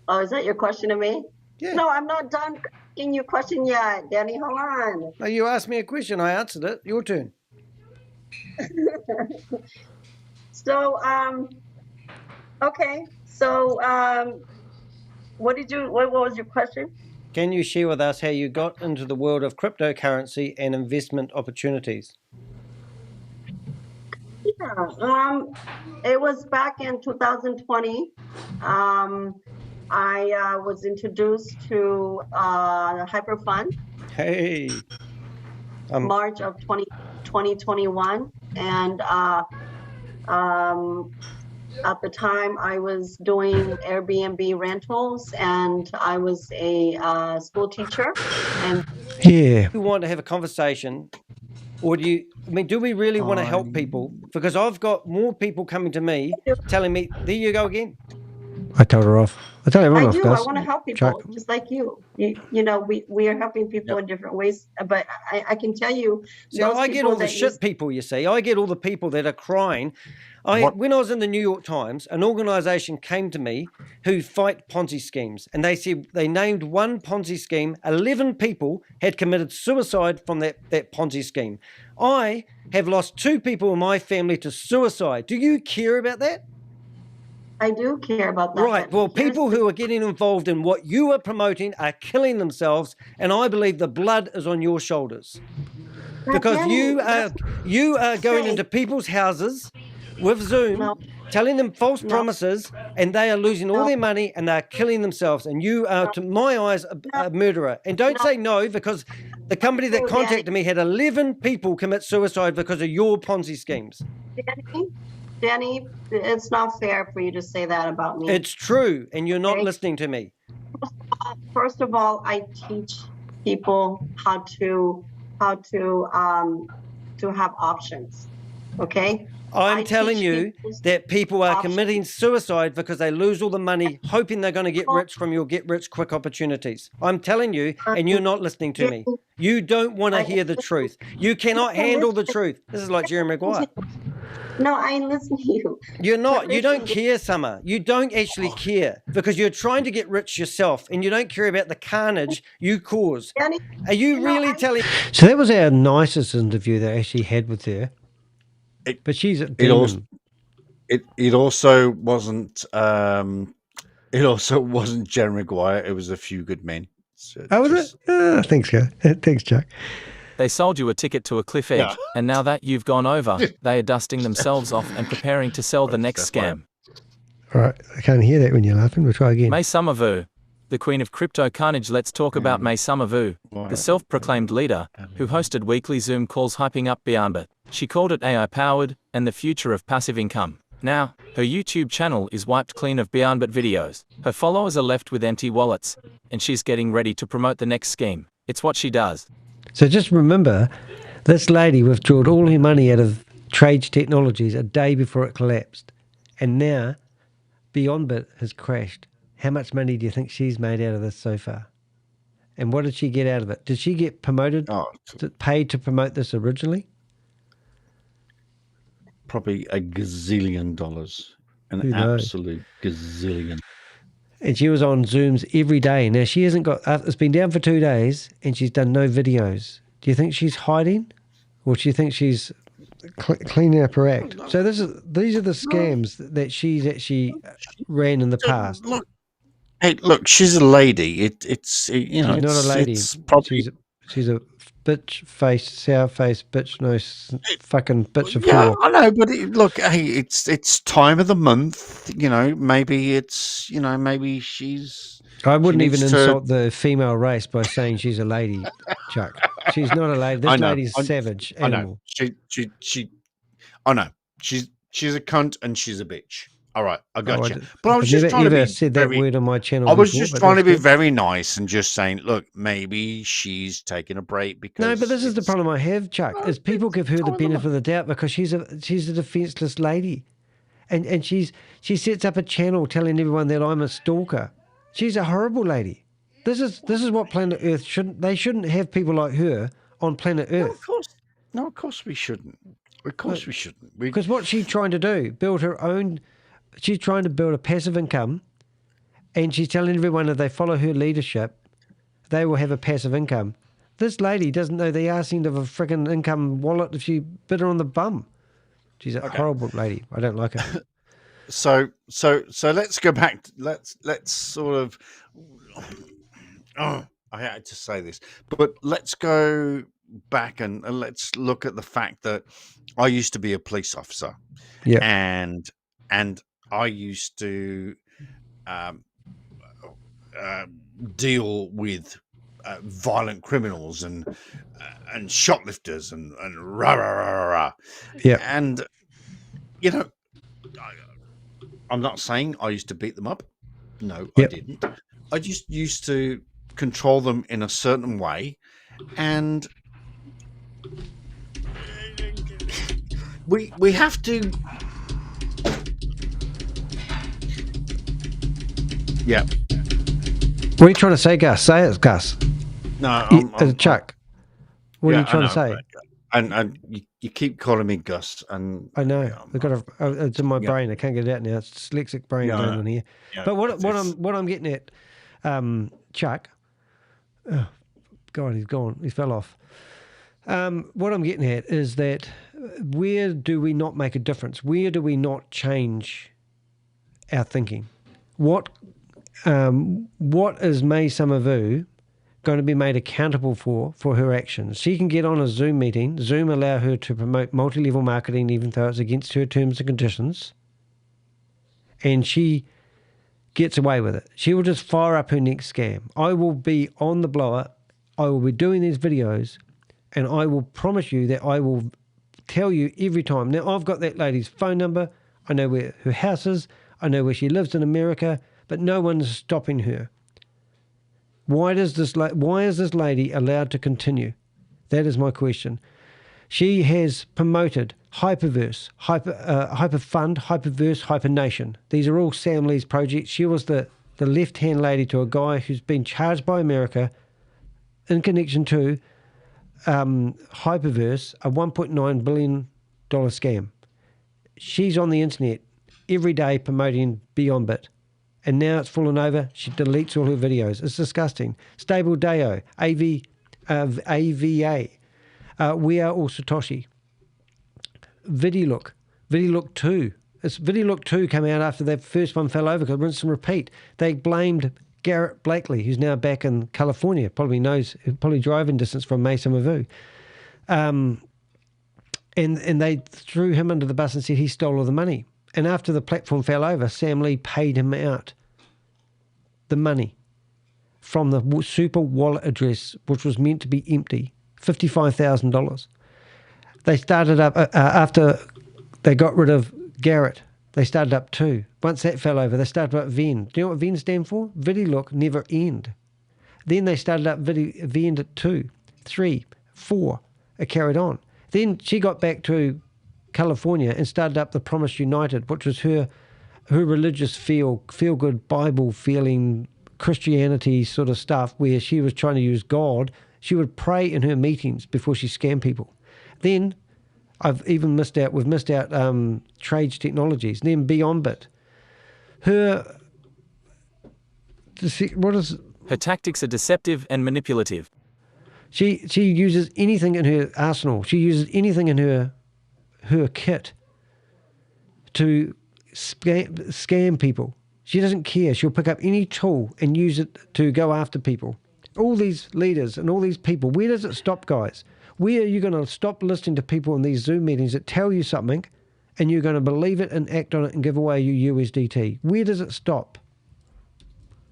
Oh, is that your question to me? Yeah. No, I'm not done asking your question yet, Danny. Hold on. No, you asked me a question. I answered it. Your turn. So, okay. So, what was your question? Can you share with us how you got into the world of cryptocurrency and investment opportunities? Yeah, it was back in 2020. I was introduced to Hyperfund. Hey. March of 2021, and at the time I was doing Airbnb rentals, and I was a school teacher. And yeah, you want to have a conversation, or do we really want to help people? Because I've got more people coming to me telling me, there you go again. I told her off. I tell everyone off, guys. I want to help people, just like you. You know, we are helping people in different ways. But I can tell you, see, I get all the shit people. You see, I get all the people that are crying. When I was in the New York Times, an organisation came to me who fight Ponzi schemes, and they said they named one Ponzi scheme. 11 people had committed suicide from that Ponzi scheme. I have lost 2 people in my family to suicide. Do you care about that? I do care about that. Right. Well, people who are getting involved in what you are promoting are killing themselves, and I believe the blood is on your shoulders. Because you are going into people's houses with Zoom, telling them false promises, and they are losing all their money, and they are killing themselves. And you are, to my eyes, a murderer. And don't say no, because the company that contacted me had 11 people commit suicide because of your Ponzi schemes. Danny, it's not fair for you to say that about me. It's true, and you're not listening to me. First of all, I teach people how to have options. Okay? I'm telling you that people are committing suicide because they lose all the money, hoping they're going to get rich from your get-rich-quick opportunities. I'm telling you, and you're not listening to me. You don't want to hear the truth. You cannot handle the truth. This is like Jerry Maguire. No, I listen to you. You're not. You don't care, Summer. You don't actually care because you're trying to get rich yourself and you don't care about the carnage you cause. Are you really telling... So that was our nicest interview that I actually had with her. But she's a demon. It also wasn't Jerry Maguire. It was A Few Good Men. So was it? Thanks, guys. Thanks, Chuck. They sold you a ticket to a cliff edge, and now that you've gone over, they are dusting themselves off and preparing to sell the next scam. All right, I can't hear that when you're laughing. We'll try again. Mai Summer Vue, the queen of crypto carnage. Let's talk about Mai Summer Vue, the self-proclaimed leader who hosted weekly Zoom calls hyping up Beonbit. She called it AI-powered and the future of passive income. Now, her YouTube channel is wiped clean of Beonbit videos. Her followers are left with empty wallets, and she's getting ready to promote the next scheme. It's what she does. So just remember, this lady withdrew all her money out of Trade Technologies a day before it collapsed. And now, Beonbit has crashed. How much money do you think she's made out of this so far? And what did she get out of it? Did she get promoted, paid to promote this originally? Probably $1 gazillion. An absolute gazillion. And she was on Zooms every day. Now, she hasn't got... it's been down for 2 days, and she's done no videos. Do you think she's hiding? Or do you think she's cleaning up her act? So these are the scams that she's actually ran in the past. Look, she's a lady. It's she's not a lady. She's a bitch face, sour face, bitch nose, fucking bitch of yeah, whore. I know, but look, hey, it's time of the month. Maybe maybe she's. I wouldn't even insult the female race by saying she's a lady, Chuck. She's not a lady. This lady's savage animal. I know. She's a cunt and she's a bitch. All right, I got you. But I was just trying to be said that word on my channel. I was just trying to be very nice and just saying, look, maybe she's taking a break because. No, but this is the problem I have, Chuck. Is people give her the benefit of the doubt because she's a defenseless lady, and she sets up a channel telling everyone that I'm a stalker. She's a horrible lady. This is what planet Earth shouldn't. They shouldn't have people like her on planet Earth. No, of course we shouldn't. Of course we shouldn't. Because what's she trying to do? Build her own. She's trying to build a passive income, and she's telling everyone if they follow her leadership, they will have a passive income. This lady doesn't know the arse end of a freaking income wallet if she bit her on the bum. She's a horrible lady. I don't like her. So let's go back. Let's sort of. Oh, I had to say this, but let's go back and let's look at the fact that I used to be a police officer. Yeah. And I used to deal with violent criminals and shoplifters and rah, rah, rah, rah. Yeah. And I'm not saying I used to beat them up. No, I didn't. I just used to control them in a certain way, and we have to. Yeah. What are you trying to say, Gus? Say it, Gus. No, Chuck. What are you trying to say? And you keep calling me Gus, and I know it's in my brain. I can't get it out now. It's dyslexic brain going on here. Yeah, but what I'm getting at, Chuck. Oh, God, he's gone. He fell off. What I'm getting at is that where do we not make a difference? Where do we not change our thinking? What is Mai Summer Vue going to be made accountable for her actions? She can get on a Zoom meeting. Zoom allow her to promote multi-level marketing even though it's against her terms and conditions. And she gets away with it. She will just fire up her next scam. I will be on the blower. I will be doing these videos, and I will promise you that I will tell you every time. Now, I've got that lady's phone number. I know where her house is. I know where she lives in America, but no one's stopping her. Why is this lady allowed to continue? That is my question. She has promoted Hyperverse, Hyperfund, Hyperverse, Hypernation. These are all Sam Lee's projects. She was the left-hand lady to a guy who's been charged by America in connection to Hyperverse, a $1.9 billion scam. She's on the internet every day promoting Beonbit. And now it's fallen over. She deletes all her videos. It's disgusting. Stable Deo, AVA. We Are All Satoshi. Vidilook 2. This Vidilook 2 came out after that first one fell over because rinse and repeat. They blamed Garrett Blakely, who's now back in California, probably driving distance from Mai Summer Vue. And they threw him under the bus and said he stole all the money. And after the platform fell over, Sam Lee paid him out the money from the super wallet address, which was meant to be empty, $55,000. They started up, after they got rid of Garrett, they started up 2. Once that fell over, they started up Ven. Do you know what Ven stand for? Vidilook Never End. Then they started up Ven at 2, 3, 4. It carried on. Then she got back to California and started up the Promise United, which was her religious feel-good, Bible-feeling Christianity sort of stuff, where she was trying to use God. She would pray in her meetings before she scammed people. Then we've missed out Trades Technologies. Then Beonbit. Her tactics are deceptive and manipulative. She uses anything in her arsenal. She uses anything in her kit to scam people. She doesn't care. She'll pick up any tool and use it to go after people. All these leaders and all these people, where does it stop, guys? Where are you going to stop listening to people in these Zoom meetings that tell you something and you're going to believe it and act on it and give away your USDT? Where does it stop?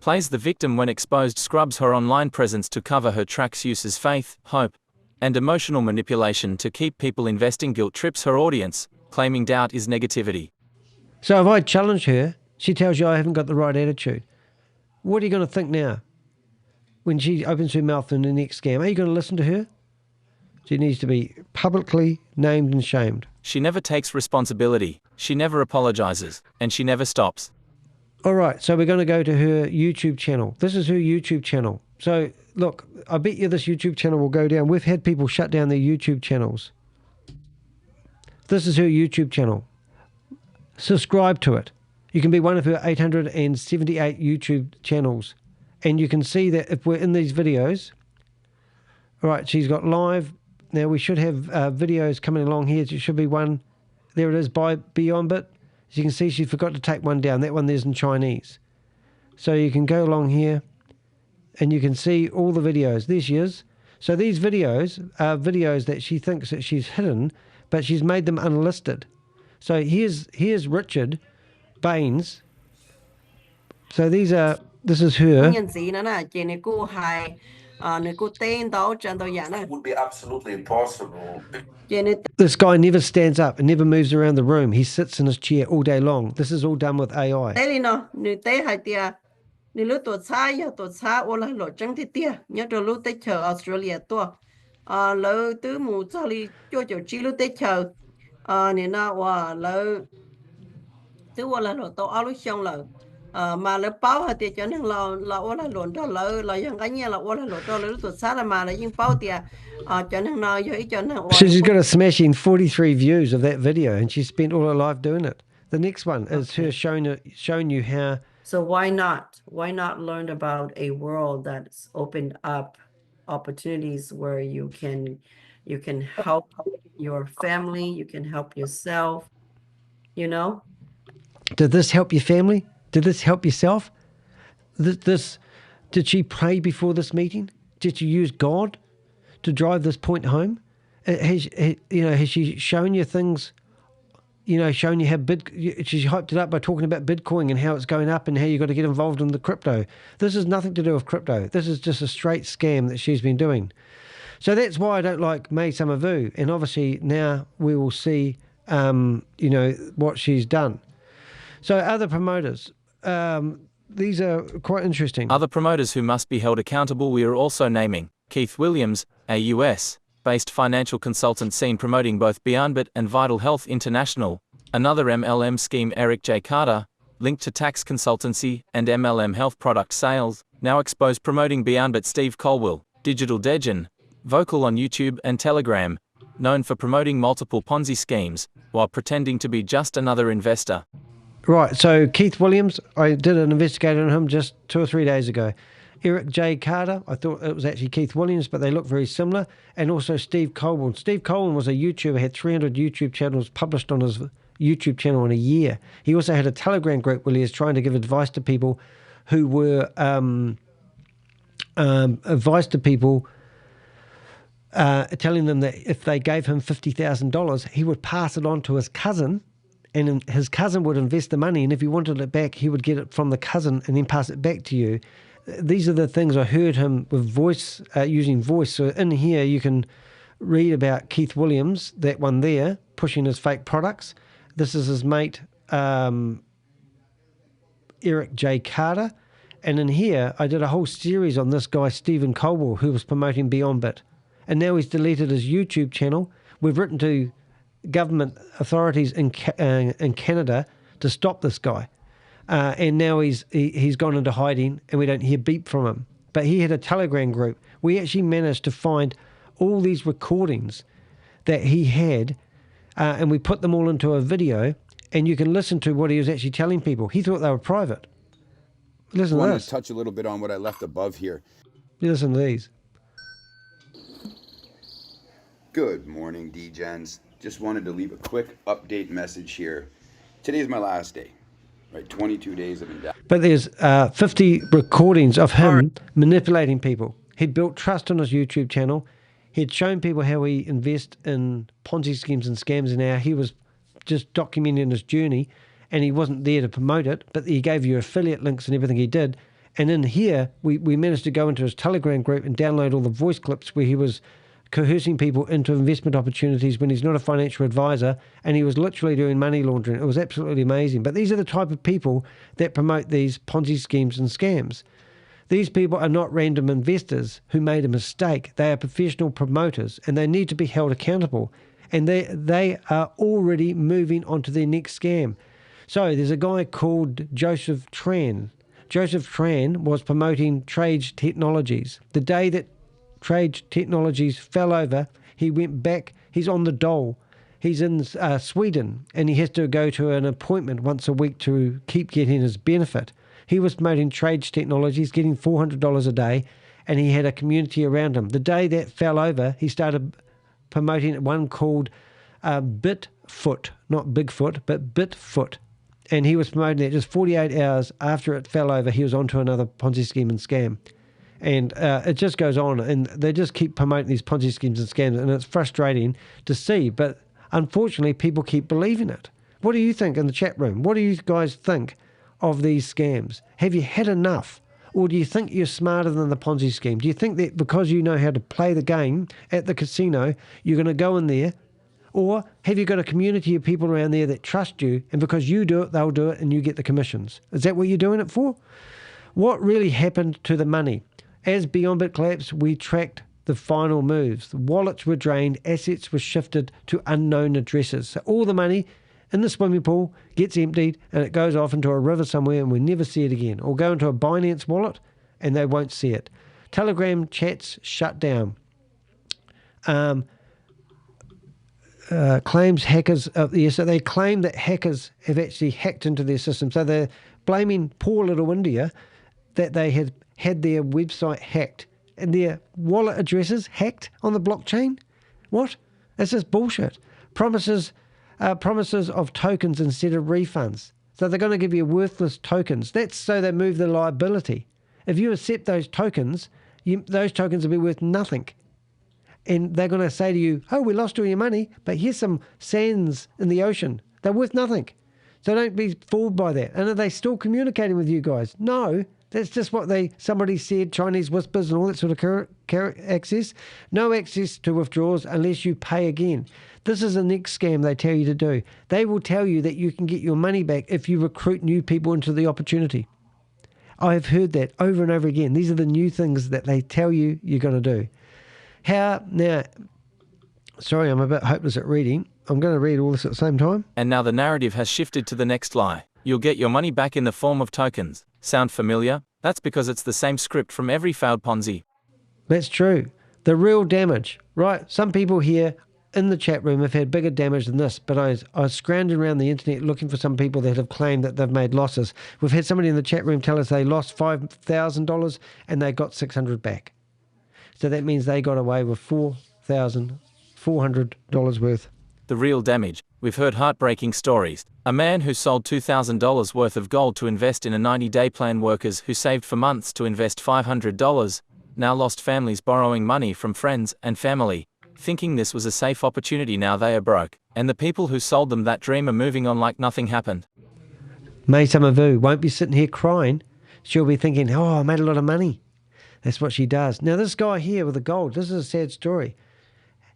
Plays the victim when exposed, scrubs her online presence to cover her tracks, uses faith, hope, and emotional manipulation to keep people investing, guilt trips her audience, claiming doubt is negativity. So if I challenge her, she tells you I haven't got the right attitude. What are you going to think now when she opens her mouth in the next scam? Are you going to listen to her? She needs to be publicly named and shamed. She never takes responsibility, she never apologizes, and she never stops. All right, so we're going to go to her YouTube channel. This is her YouTube channel. So, look, I bet you this YouTube channel will go down. We've had people shut down their YouTube channels. This is her YouTube channel. Subscribe to it. You can be one of her 878 YouTube channels. And you can see that if we're in these videos, all right, she's got live. Now, we should have videos coming along here. It should be one. There it is, by Beonbit. As you can see, she forgot to take one down. That one there's in Chinese. So you can go along here and you can see all the videos. There she is. So these videos are videos that she thinks that she's hidden, but she's made them unlisted. So here's Richard Baines. So this is her. Would be absolutely impossible. This guy never stands up and never moves around the room. He sits in his chair all day long. This is all done with AI. Mà lỡ bao hạt tiền cho nên là ô là lộn đó là yang cái nhà là ô là lộn đó lỡ tụt xa là mà là nhưng bao tiền cho nên nó cho nên She's got a smashing 43 views of that video and she spent all her life doing it. The next one is her showing you how. So why not learn about a world that's opened up opportunities where you can help your family, you can help yourself, you know? Did this help your family? Did this help yourself? Did she pray before this meeting? Did she use God to drive this point home? Has she shown you things? Shown you how she hyped it up by talking about Bitcoin and how it's going up and how you got to get involved in the crypto. This has nothing to do with crypto. This is just a straight scam that she's been doing. So that's why I don't like Mai Summer Vue. And obviously now we will see, what she's done. So other promoters. These are quite interesting. Other promoters who must be held accountable we are also naming Keith Williams, a US-based US-based financial consultant seen promoting both Beonbit and Vital Health International. Another MLM scheme, Eric J. Carter, linked to tax consultancy and MLM health product sales, now exposed promoting Beonbit. Steve Colwell, digital degen, vocal on YouTube and Telegram, known for promoting multiple Ponzi schemes while pretending to be just another investor. Right, so Keith Williams, I did an investigation on him just 2 or 3 days ago. Eric J. Carter, I thought it was actually Keith Williams, but they look very similar. And also Steve Colwell. Steve Colwell was a YouTuber, had 300 YouTube channels published on his YouTube channel in a year. He also had a Telegram group where he was trying to give advice to people who were telling them that if they gave him $50,000, he would pass it on to his cousin, and his cousin would invest the money, and if he wanted it back, he would get it from the cousin and then pass it back to you. These are the things I heard him with voice, using voice. So in here you can read about Keith Williams, that one there, pushing his fake products. This is his mate, Eric J. Carter. And in here, I did a whole series on this guy, Stephen Colwell, who was promoting Beonbit. And now he's deleted his YouTube channel. We've written to government authorities in Canada to stop this guy. And now he's gone into hiding and we don't hear beep from him. But he had a Telegram group. We actually managed to find all these recordings that he had, and we put them all into a video, and you can listen to what he was actually telling people. He thought they were private. Listen to this. I want to touch a little bit on what I left above here. Listen to these. Good morning, D-Gens. Just wanted to leave a quick update message here. Today's my last day, right? 22 days of indebtedness. But there's 50 recordings of him manipulating people. He'd built trust on his YouTube channel. He'd shown people how he invests in Ponzi schemes and scams, and how he was just documenting his journey, and he wasn't there to promote it, but he gave you affiliate links and everything he did. And in here, we managed to go into his Telegram group and download all the voice clips where he was coercing people into investment opportunities when he's not a financial advisor, and he was literally doing money laundering. It was absolutely amazing. But these are the type of people that promote these Ponzi schemes and scams. These people are not random investors who made a mistake. They are professional promoters, and they need to be held accountable. And they are already moving on to their next scam. So there's a guy called Joseph Tran. Joseph Tran was promoting Trade Technologies. The day that Trade Technologies fell over, he went back. He's on the dole. He's in Sweden, and he has to go to an appointment once a week to keep getting his benefit. He was promoting Trade Technologies, getting $400 a day, and he had a community around him. The day that fell over, he started promoting one called Bitfoot, not Bigfoot, but Bitfoot. And he was promoting that just 48 hours after it fell over. He was onto another Ponzi scheme and scam. And it just goes on, and they just keep promoting these Ponzi schemes and scams, and it's frustrating to see. But unfortunately, people keep believing it. What do you think in the chat room? What do you guys think of these scams? Have you had enough? Or do you think you're smarter than the Ponzi scheme? Do you think that because you know how to play the game at the casino, you're going to go in there? Or have you got a community of people around there that trust you, and because you do it, they'll do it, and you get the commissions? Is that what you're doing it for? What really happened to the money? As Beonbit collapsed, we tracked the final moves. The wallets were drained, assets were shifted to unknown addresses. So all the money in the swimming pool gets emptied, and it goes off into a river somewhere, and we never see it again. Or go into a Binance wallet, and they won't see it. Telegram chats shut down. Claims hackers, so they claim that hackers have actually hacked into their system. So they're blaming poor little India that they had their website hacked and their wallet addresses hacked on the blockchain. What? That's just bullshit. Promises of tokens instead of refunds. So they're going to give you worthless tokens. That's so they move the liability. If you accept those tokens will be worth nothing. And they're going to say to you, oh, we lost all your money, but here's some sands in the ocean. They're worth nothing. So don't be fooled by that. And are they still communicating with you guys? No. That's just what somebody said, Chinese whispers and all that sort of access. No access to withdrawals unless you pay again. This is the next scam they tell you to do. They will tell you that you can get your money back if you recruit new people into the opportunity. I have heard that over and over again. These are the new things that they tell you you're going to do. Now, Sorry, I'm a bit hopeless at reading. I'm going to read all this at the same time. And now the narrative has shifted to the next lie. You'll get your money back in the form of tokens. Sound familiar? That's because it's the same script from every failed Ponzi. That's true. The real damage, right? Some people here in the chat room have had bigger damage than this, but I was scrounging around the internet looking for some people that have claimed that they've made losses. We've had somebody in the chat room tell us they lost $5,000 and they got $600 back. So that means they got away with $4,400 worth. The real damage. We've heard heartbreaking stories. A man who sold $2,000 worth of gold to invest in a 90-day plan, workers who saved for months to invest $500, now lost, families borrowing money from friends and family, thinking this was a safe opportunity. Now they are broke. And the people who sold them that dream are moving on like nothing happened. Mai Summer Vue won't be sitting here crying. She'll be thinking, oh, I made a lot of money. That's what she does. Now this guy here with the gold, this is a sad story.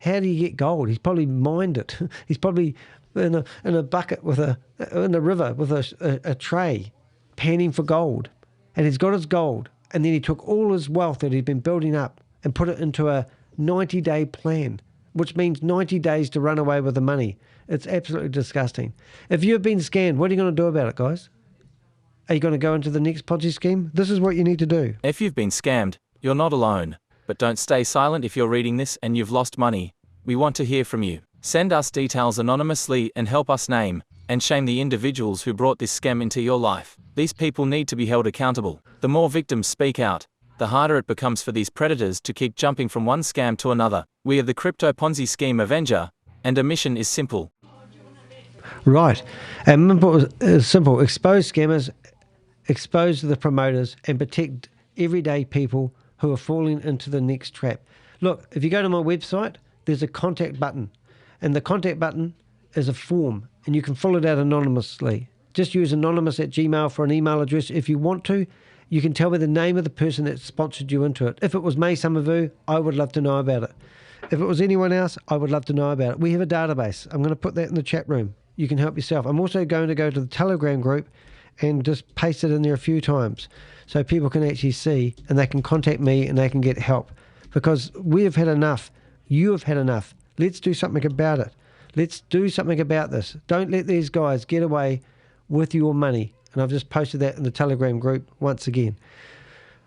How do you get gold? He's probably mined it. He's probably in a bucket in the river with a tray, panning for gold. And he's got his gold. And then he took all his wealth that he'd been building up and put it into a 90-day plan, which means 90 days to run away with the money. It's absolutely disgusting. If you've been scammed, what are you going to do about it, guys? Are you going to go into the next Ponzi scheme? This is what you need to do. If you've been scammed, you're not alone. But don't stay silent if you're reading this and you've lost money. We want to hear from you. Send us details anonymously and help us name and shame the individuals who brought this scam into your life. These people need to be held accountable. The more victims speak out, the harder it becomes for these predators to keep jumping from one scam to another. We are the Crypto Ponzi Scheme Avenger, and our mission is simple. Right. And simple. Expose scammers, expose the promoters, and protect everyday people who are falling into the next trap. Look, if you go to my website, there's a contact button. And the contact button is a form, and you can fill it out anonymously. Just use anonymous@gmail for an email address. If you want to, you can tell me the name of the person that sponsored you into it. If it was Mai Summer Vue, I would love to know about it. If it was anyone else, I would love to know about it. We have a database. I'm going to put that in the chat room. You can help yourself. I'm also going to go to the Telegram group and just paste it in there a few times so people can actually see and they can contact me and they can get help. Because we have had enough. You have had enough. Let's do something about it. Let's do something about this. Don't let these guys get away with your money. And I've just posted that in the Telegram group once again.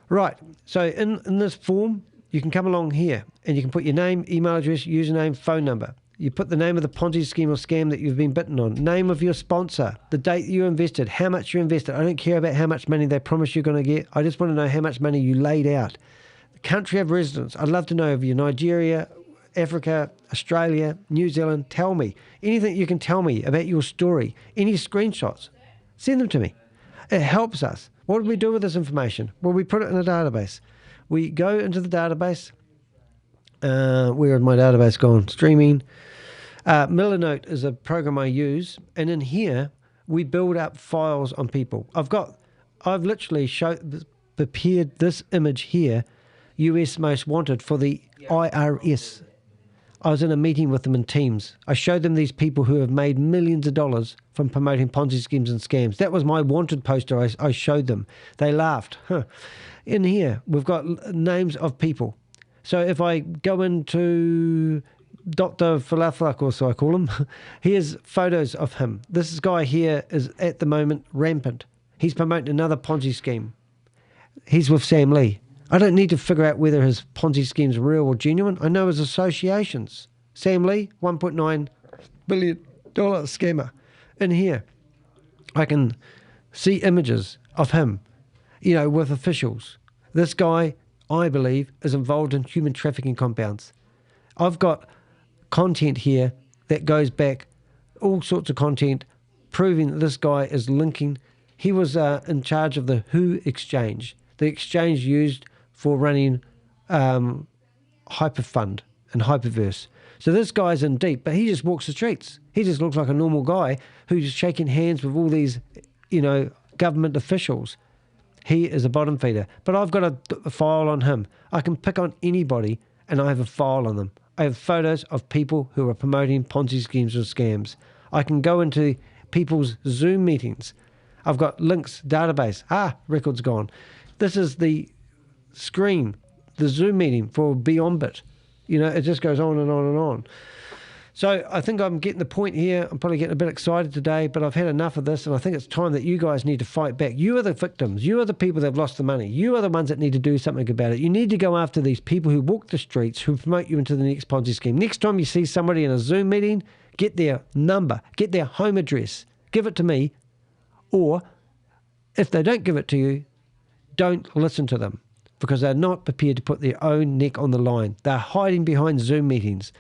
Right, so in this form, you can come along here and you can put your name, email address, username, phone number. You put the name of the Ponzi scheme or scam that you've been bitten on, name of your sponsor, the date you invested, how much you invested. I don't care about how much money they promise you're going to get. I just want to know how much money you laid out. The country of residence. I'd love to know if you're Nigeria, Africa, Australia, New Zealand. Tell me. Anything you can tell me about your story. Any screenshots. Send them to me. It helps us. What do we do with this information? Well, we put it in a database. We go into the database. Where had my database gone? Streaming. Milanote is a program I use. And in here, we build up files on people. I've literally prepared this image here, US Most Wanted, for the IRS. I was in a meeting with them in Teams. I showed them these people who have made millions of dollars from promoting Ponzi schemes and scams. That was my wanted poster I showed them. They laughed. In here, we've got names of people. So if I go into Dr. Falafel, or so I call him, here's photos of him. This guy here is at the moment rampant. He's promoting another Ponzi scheme. He's with Sam Lee. I don't need to figure out whether his Ponzi scheme's real or genuine. I know his associations. Sam Lee, $1.9 billion scammer. In here, I can see images of him, with officials. This guy, I believe, is involved in human trafficking compounds. I've got content here that goes back, all sorts of content, proving that this guy is linking. He was in charge of the Who exchange, the exchange used for running Hyperfund and Hyperverse. So this guy's in deep, but he just walks the streets. He just looks like a normal guy who's shaking hands with all these, government officials. He is a bottom feeder. But I've got a file on him. I can pick on anybody and I have a file on them. I have photos of people who are promoting Ponzi schemes or scams. I can go into people's Zoom meetings. I've got links, database. Record's gone. This is the screen, the Zoom meeting for Beonbit. It just goes on and on and on. So I think I'm getting the point here. I'm probably getting a bit excited today, but I've had enough of this, and I think it's time that you guys need to fight back. You are the victims. You are the people that have lost the money. You are the ones that need to do something about it. You need to go after these people who walk the streets, who promote you into the next Ponzi scheme. Next time you see somebody in a Zoom meeting, get their number, get their home address, give it to me, or if they don't give it to you, don't listen to them, because they're not prepared to put their own neck on the line. They're hiding behind Zoom meetings.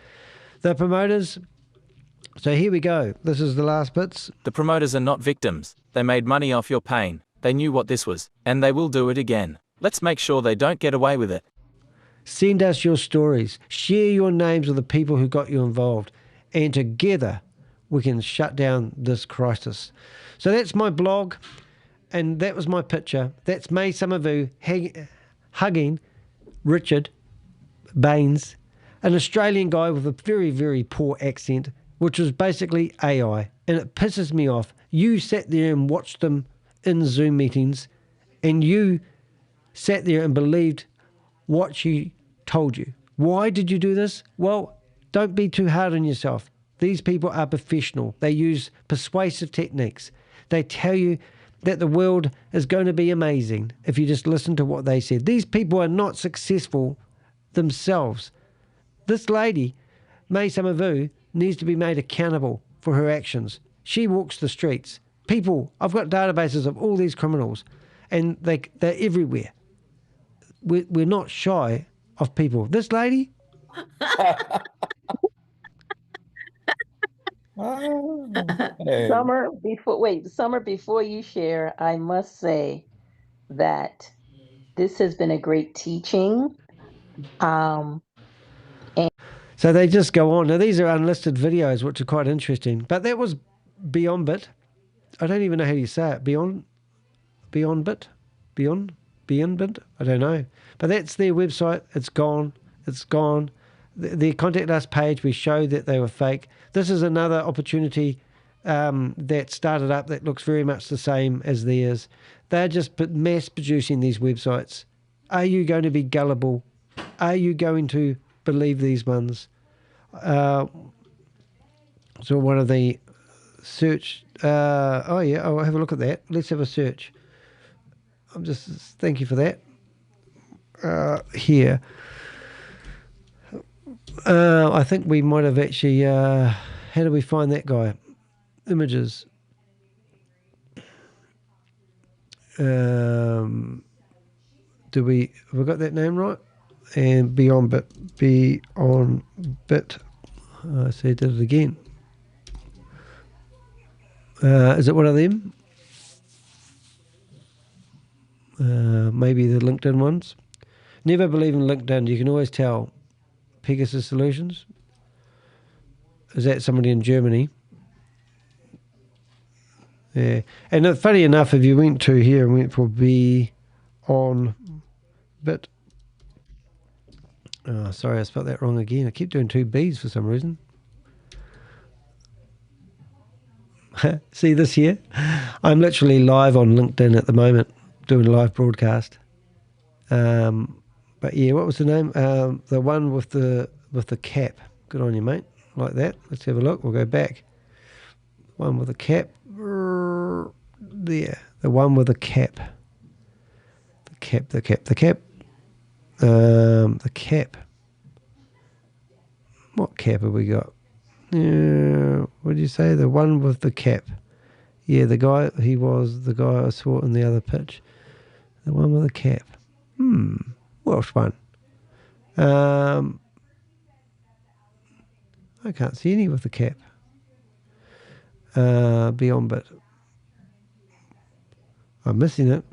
The promoters, so here we go. This is the last bits. The promoters are not victims. They made money off your pain. They knew what this was, and they will do it again. Let's make sure they don't get away with it. Send us your stories. Share your names with the people who got you involved. And together, we can shut down this crisis. So that's my blog, and that was my picture. That's Mai Summer Vue hugging Richard Baines, an Australian guy with a very, very poor accent, which was basically AI. And it pisses me off. You sat there and watched them in Zoom meetings, and you sat there and believed what she told you. Why did you do this? Well, don't be too hard on yourself. These people are professional. They use persuasive techniques. They tell you that the world is going to be amazing if you just listen to what they said. These people are not successful themselves. This lady, Mai Summer Vue, needs to be made accountable for her actions. She walks the streets. People, I've got databases of all these criminals, and they're everywhere. We're not shy of people. This lady... Hey. Summer, before you share, I must say that this has been a great teaching. So they just go on. Now, these are unlisted videos, which are quite interesting. But that was Beonbit. I don't even know how you say it. Beonbit? Beonbit? I don't know. But that's their website. It's gone. It's gone. The contact us page, we showed that they were fake. This is another opportunity that started up that looks very much the same as theirs. They're just mass producing these websites. Are you going to be gullible? Are you going to believe these ones? So one of the search, I'll have a look at that. Let's have a search. Thank you for that. Here. I think we might have actually, how do we find that guy? Images. Have we got that name right? And Beonbit. I see, did it again. Is it one of them? Maybe the LinkedIn ones. Never believe in LinkedIn. You can always tell. Pegasus Solutions. Is that somebody in Germany? Yeah. And funny enough, if you went to here and went for Beonbit. Oh, sorry, I spelled that wrong again. I keep doing two B's for some reason. See this here? I'm literally live on LinkedIn at the moment, doing a live broadcast. But yeah, what was the name? The one with the cap. Good on you, mate. Like that. Let's have a look. We'll go back. One with the cap. There. The one with the cap. The cap. The cap. What cap have we got? What did you say? The one with the cap. Yeah, the guy, he was the guy I saw in the other pitch. The one with the cap. Welsh one. I can't see any with the cap. Beonbit. I'm missing it.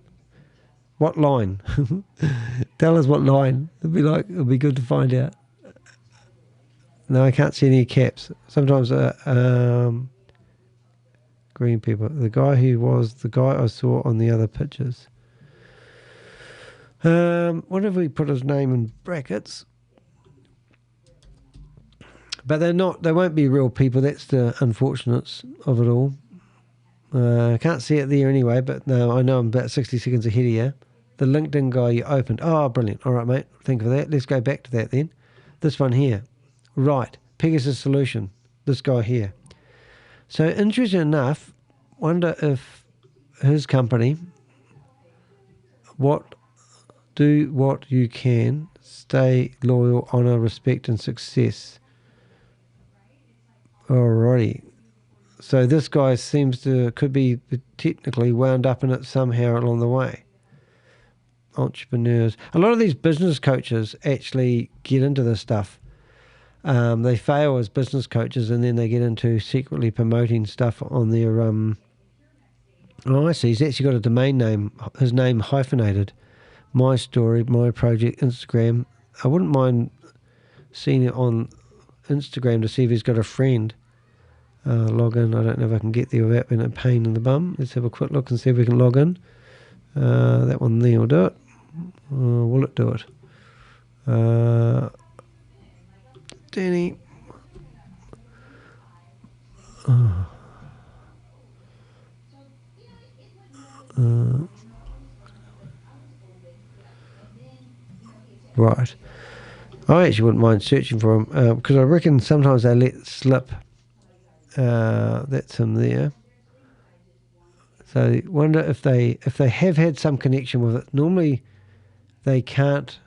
What line? Tell us what line. It'd be good to find out. No, I can't see any caps. Sometimes green people. The guy who was the guy I saw on the other pictures. What if we put his name in brackets? But they won't be real people. That's the unfortunates of it all. I can't see it there anyway, but no, I know I'm about 60 seconds ahead of you. The LinkedIn guy you opened. Oh, brilliant. All right, mate. Thank you for that. Let's go back to that then. This one here. Right. Pegasus Solution. this guy here. So interesting enough, wonder if his company, do what you can, stay loyal, honor, respect, and success. Alrighty. So this guy could be technically wound up in it somehow along the way. Entrepreneurs. A lot of these business coaches actually get into this stuff. They fail as business coaches and then they get into secretly promoting stuff on their... I see. He's actually got a domain name. His name hyphenated. My story, my project, Instagram. I wouldn't mind seeing it on Instagram to see if he's got a friend. Log in. I don't know if I can get there without being a pain in the bum. Let's have a quick look and see if we can log in. That one there will do it. Will it do it? Danny. Right. I actually wouldn't mind searching for him because I reckon sometimes they let slip. That's him there. So wonder if they have had some connection with it. Normally they can't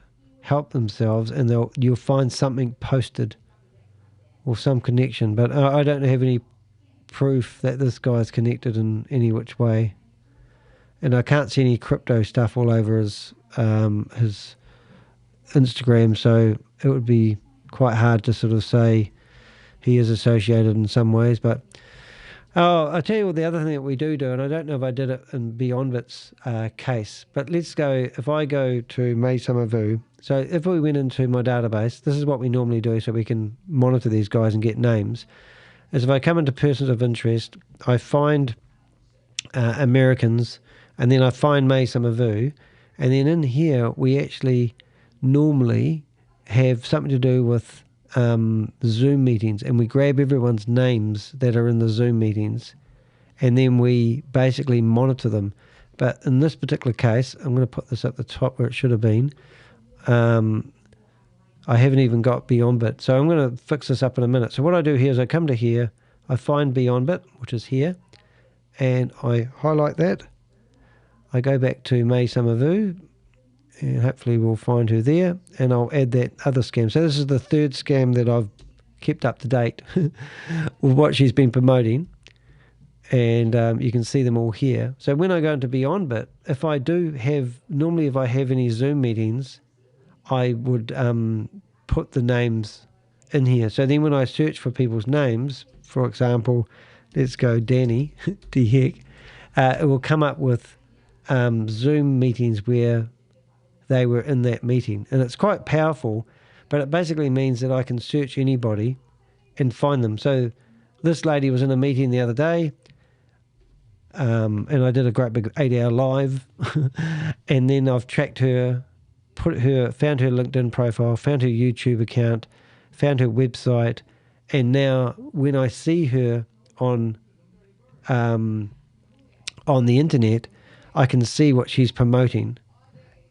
help themselves and you'll find something posted or some connection, but I don't have any proof that this guy's connected in any which way, and I can't see any crypto stuff all over his Instagram, so it would be quite hard to sort of say he is associated in some ways. But I'll tell you what, the other thing that we do, and I don't know if I did it in Beonbit's case, but let's go, if I go to Mai Summer Vue, so if we went into my database, this is what we normally do so we can monitor these guys and get names, is if I come into persons of interest, I find Americans, and then I find Mai Summer Vue, and then in here we actually normally have something to do with Zoom meetings, and we grab everyone's names that are in the Zoom meetings and then we basically monitor them. But in this particular case, I'm going to put this at the top where it should have been. I haven't even got Beonbit, so I'm going to fix this up in a minute. So what I do here is I come to here, I find Beonbit, which is here, and I highlight that. I go back to Mai Summer Vue, and hopefully we'll find her there, and I'll add that other scam. So this is the third scam that I've kept up to date with what she's been promoting, and you can see them all here. So when I go into Beonbit, if I have any Zoom meetings, I would put the names in here. So then when I search for people's names, for example, let's go Danny, D heck, it will come up with Zoom meetings where they were in that meeting, and it's quite powerful, but it basically means that I can search anybody and find them. So this lady was in a meeting the other day, and I did a great big 8-hour live, and then I've tracked her, found her LinkedIn profile, found her YouTube account, found her website, and now when I see her on the internet, I can see what she's promoting.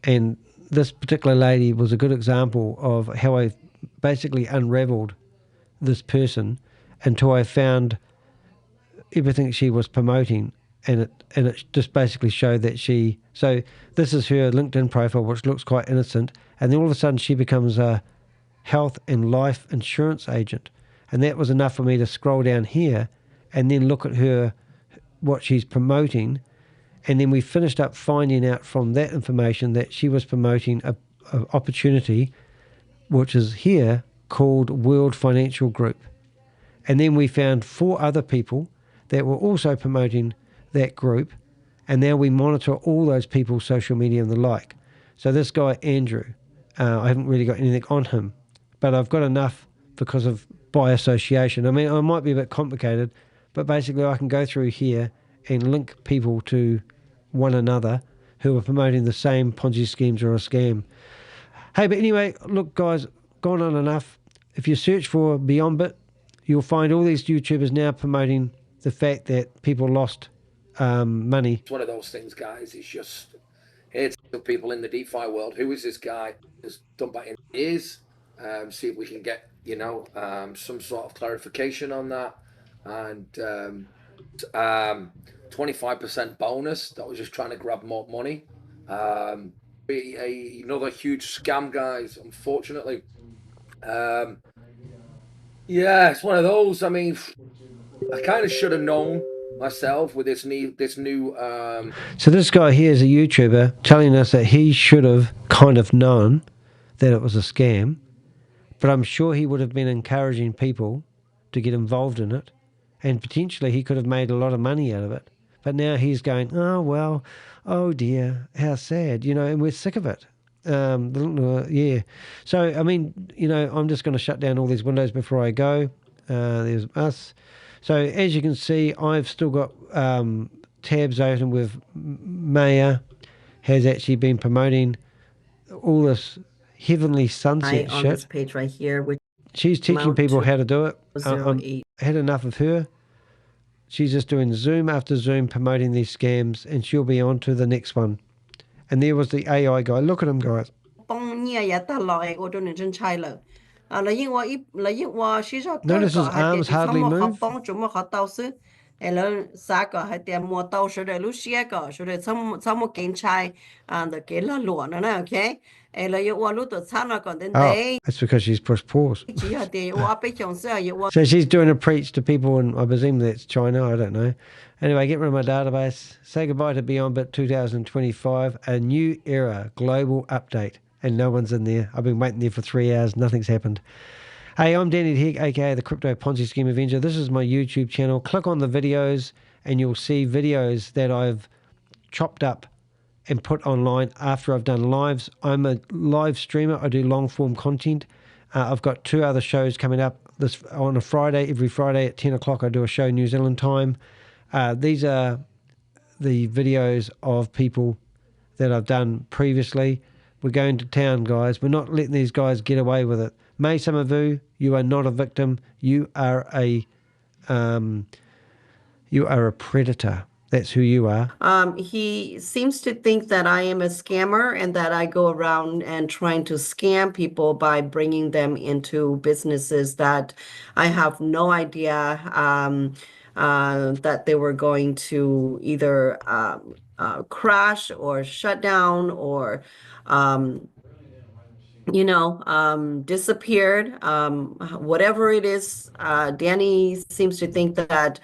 And this particular lady was a good example of how I basically unraveled this person until I found everything she was promoting, and it just basically showed that so this is her LinkedIn profile, which looks quite innocent, and then all of a sudden she becomes a health and life insurance agent, and that was enough for me to scroll down here and then look at her, what she's promoting. And then we finished up finding out from that information that she was promoting a opportunity, which is here, called World Financial Group. And then we found 4 other people that were also promoting that group. And now we monitor all those people's social media and the like. So this guy, Andrew, I haven't really got anything on him, but I've got enough because of by association. I mean, it might be a bit complicated, but basically I can go through here and link people to one another who are promoting the same Ponzi schemes or a scam. Hey, but anyway, look guys, gone on enough. If you search for Beonbit, you'll find all these YouTubers now promoting the fact that people lost money. It's one of those things, guys. It's just, it's the people in the DeFi world. Who is this guy? Just dump back in ears, see if we can get some sort of clarification on that, and 25% bonus. That was just trying to grab more money. Another huge scam, guys. Unfortunately, yeah, it's one of those. I mean, I kind of should have known myself with this new. So this guy here is a YouTuber telling us that he should have kind of known that it was a scam, but I'm sure he would have been encouraging people to get involved in it, and potentially he could have made a lot of money out of it. But now he's going, oh, well, oh dear, how sad, and we're sick of it. Yeah. So, I mean, I'm just going to shut down all these windows before I go. There's us. So, as you can see, I've still got tabs open with Maya has actually been promoting all this heavenly sunset on shit. this page right here, which she's teaching people how to do it. I 08. had enough of her. She's just doing Zoom after Zoom promoting these scams, and she'll be on to the next one. And there was the AI guy. Look at him, guys. Notice his arms hardly move. Oh, that's because she's pushed pause. So she's doing a preach to people, and I presume that's China, I don't know. Anyway, get rid of my database. Say goodbye to Beonbit 2025, a new era, global update. And no one's in there. I've been waiting there for 3 hours. Nothing's happened. Hey, I'm Danny the Heck, aka the Crypto Ponzi Scheme Avenger. This is my YouTube channel. Click on the videos and you'll see videos that I've chopped up and put online after I've done lives. I'm a live streamer. I do long form content. I've got 2 other shows coming up this on a Friday. Every Friday at 10 o'clock I do a show New Zealand time. These are the videos of people that I've done previously. We're going to town, guys. We're not letting these guys get away with it. Mai Summer Vue, you are not a victim. You are a predator. That's who you are. He seems to think that I am a scammer and that I go around and trying to scam people by bringing them into businesses that I have no idea that they were going to either crash or shut down or disappeared. Whatever it is, Danny seems to think that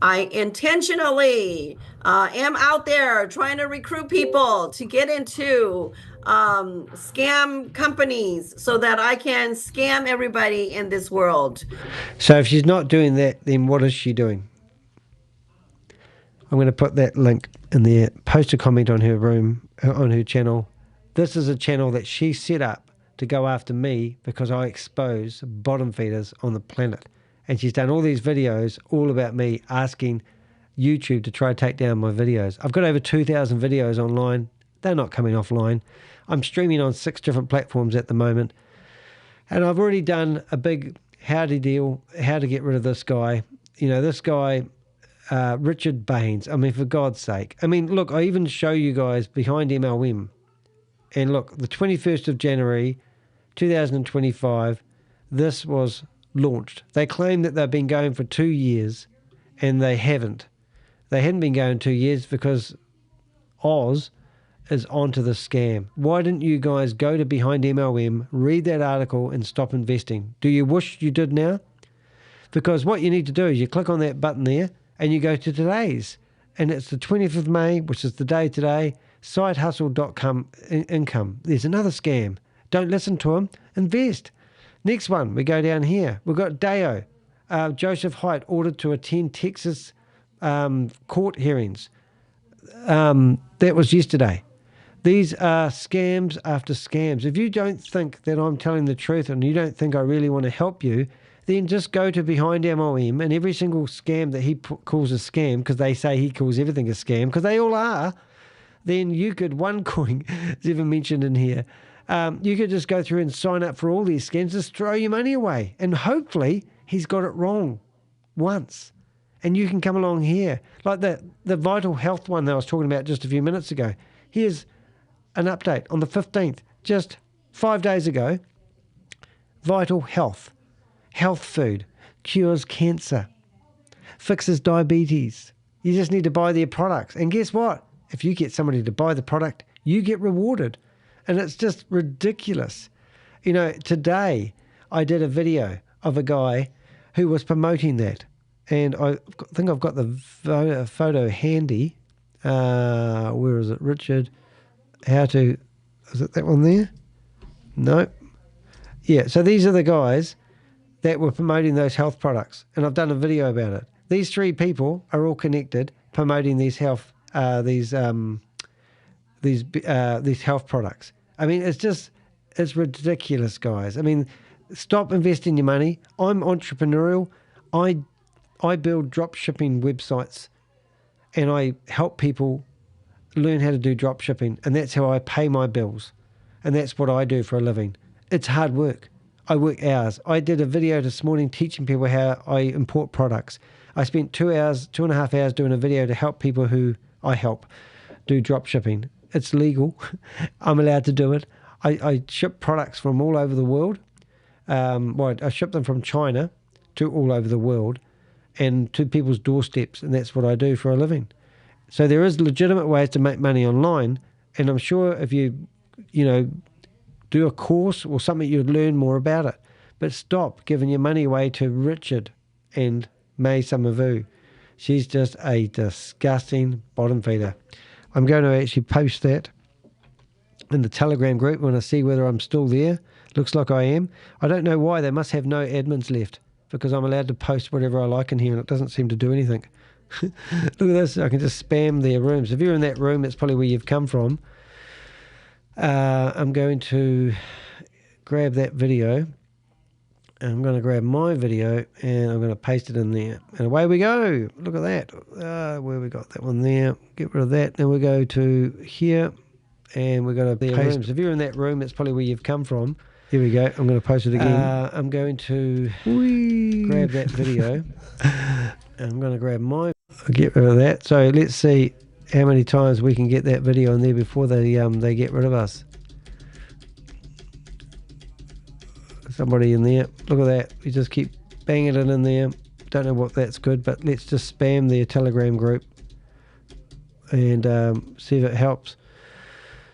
I intentionally am out there trying to recruit people to get into scam companies so that I can scam everybody in this world. So if she's not doing that, then what is she doing? I'm going to put that link in there. Post a comment on her room, on her channel. This is a channel that she set up to go after me because I expose bottom feeders on the planet. And she's done all these videos all about me, asking YouTube to try to take down my videos. I've got over 2,000 videos online. They're not coming offline. I'm streaming on 6 different platforms at the moment. And I've already done a big how to get rid of this guy. This guy, Richard Baines. I mean, for God's sake. I mean, look, I even show you guys behind MLM. And look, the 21st of January, 2025, this was launched. They claim that they've been going for 2 years, and they haven't. They hadn't been going 2 years because Oz is onto the scam. Why didn't you guys go to Behind MLM, read that article, and stop investing? Do you wish you did now? Because what you need to do is you click on that button there, and you go to today's. And it's the 20th of May, which is the day today, sidehustle.com income. There's another scam. Don't listen to them. Invest. Next one, we go down here. We've got Deo. Joseph Haidt ordered to attend Texas court hearings. That was yesterday. These are scams after scams. If you don't think that I'm telling the truth and you don't think I really want to help you, then just go to Behind MLM and every single scam that he calls a scam, because they say he calls everything a scam, because they all are, then you could, OneCoin is even mentioned in here. You could just go through and sign up for all these scams, just throw your money away. And hopefully he's got it wrong once. And you can come along here. Like the Vital Health one that I was talking about just a few minutes ago. Here's an update on the 15th, just 5 days ago. Vital Health. health food, cures cancer, fixes diabetes. You just need to buy their products. And guess what? If you get somebody to buy the product, you get rewarded. And it's just ridiculous. You know, today I did a video of a guy who was promoting that. And I think I've got the photo handy. Where is it, Richard? Is it that one there? No. Yeah, so these are the guys that were promoting those health products. And I've done a video about it. These three people are all connected promoting these health health products. I mean, it's ridiculous, guys. I mean, stop investing your money. I'm entrepreneurial. I build drop shipping websites, and I help people learn how to do drop shipping, and that's how I pay my bills, and that's what I do for a living. It's hard work. I work hours. I did a video this morning teaching people how I import products. I spent 2.5 hours doing a video to help people who I help do drop shipping. It's legal. I'm allowed to do it. I ship products from all over the world. I ship them from China to all over the world and to people's doorsteps, and that's what I do for a living. So there is legitimate ways to make money online, and I'm sure if you do a course or something, you'd learn more about it. But stop giving your money away to Richard and Mai Summer Vue. She's just a disgusting bottom feeder. I'm going to actually post that in the Telegram group when I see whether I'm still there. Looks like I am. I don't know why. They must have no admins left, because I'm allowed to post whatever I like in here, and it doesn't seem to do anything. Look at this. I can just spam their rooms. If you're in that room, that's probably where you've come from. I'm going to grab that video. And I'm going to grab my video, and I'm going to paste it in there. And away we go. Look at that. Where we got that one there. Get rid of that. Then we go to here, and we're going to paste. Rooms. If you're in that room, that's probably where you've come from. Here we go. I'm going to post it again. I'm going to grab that video. And I'm going to grab my... I'll get rid of that. So let's see how many times we can get that video in there before they get rid of us. Somebody in there. Look at that. We just keep banging it in there. Don't know what that's good, but let's just spam their Telegram group and see if it helps.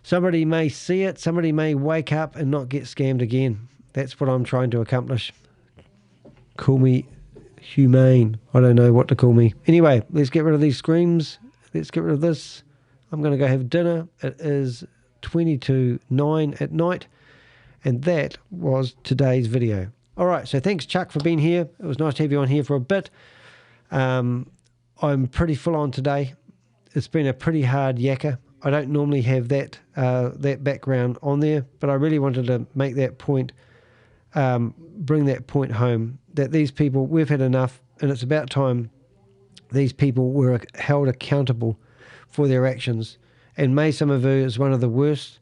Somebody may see it. Somebody may wake up and not get scammed again. That's what I'm trying to accomplish. Call me humane. I don't know what to call me. Anyway, let's get rid of these screams. Let's get rid of this. I'm going to go have dinner. It is 20 to 9 at night. And that was today's video. All right, so thanks, Chuck, for being here. It was nice to have you on here for a bit. I'm pretty full on today. It's been a pretty hard yakka. I don't normally have that background on there, but I really wanted to make that point, bring that point home, that these people, we've had enough, and it's about time these people were held accountable for their actions. And Mai Summer Vue is one of the worst,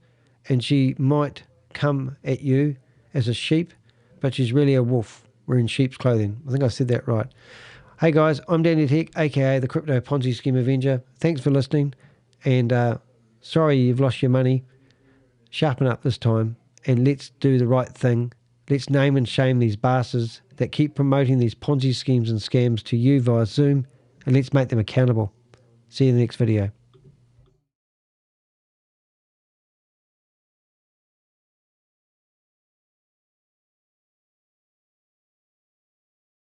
and she might come at you as a sheep, but she's really a wolf wearing sheep's clothing. I think I said that right. Hey guys, I'm Danny Tech, aka the Crypto Ponzi Scheme Avenger. Thanks for listening, and sorry you've lost your money. Sharpen up this time, and let's do the right thing. Let's name and shame these bastards that keep promoting these Ponzi schemes and scams to you via Zoom, and let's make them accountable. See you in the next video.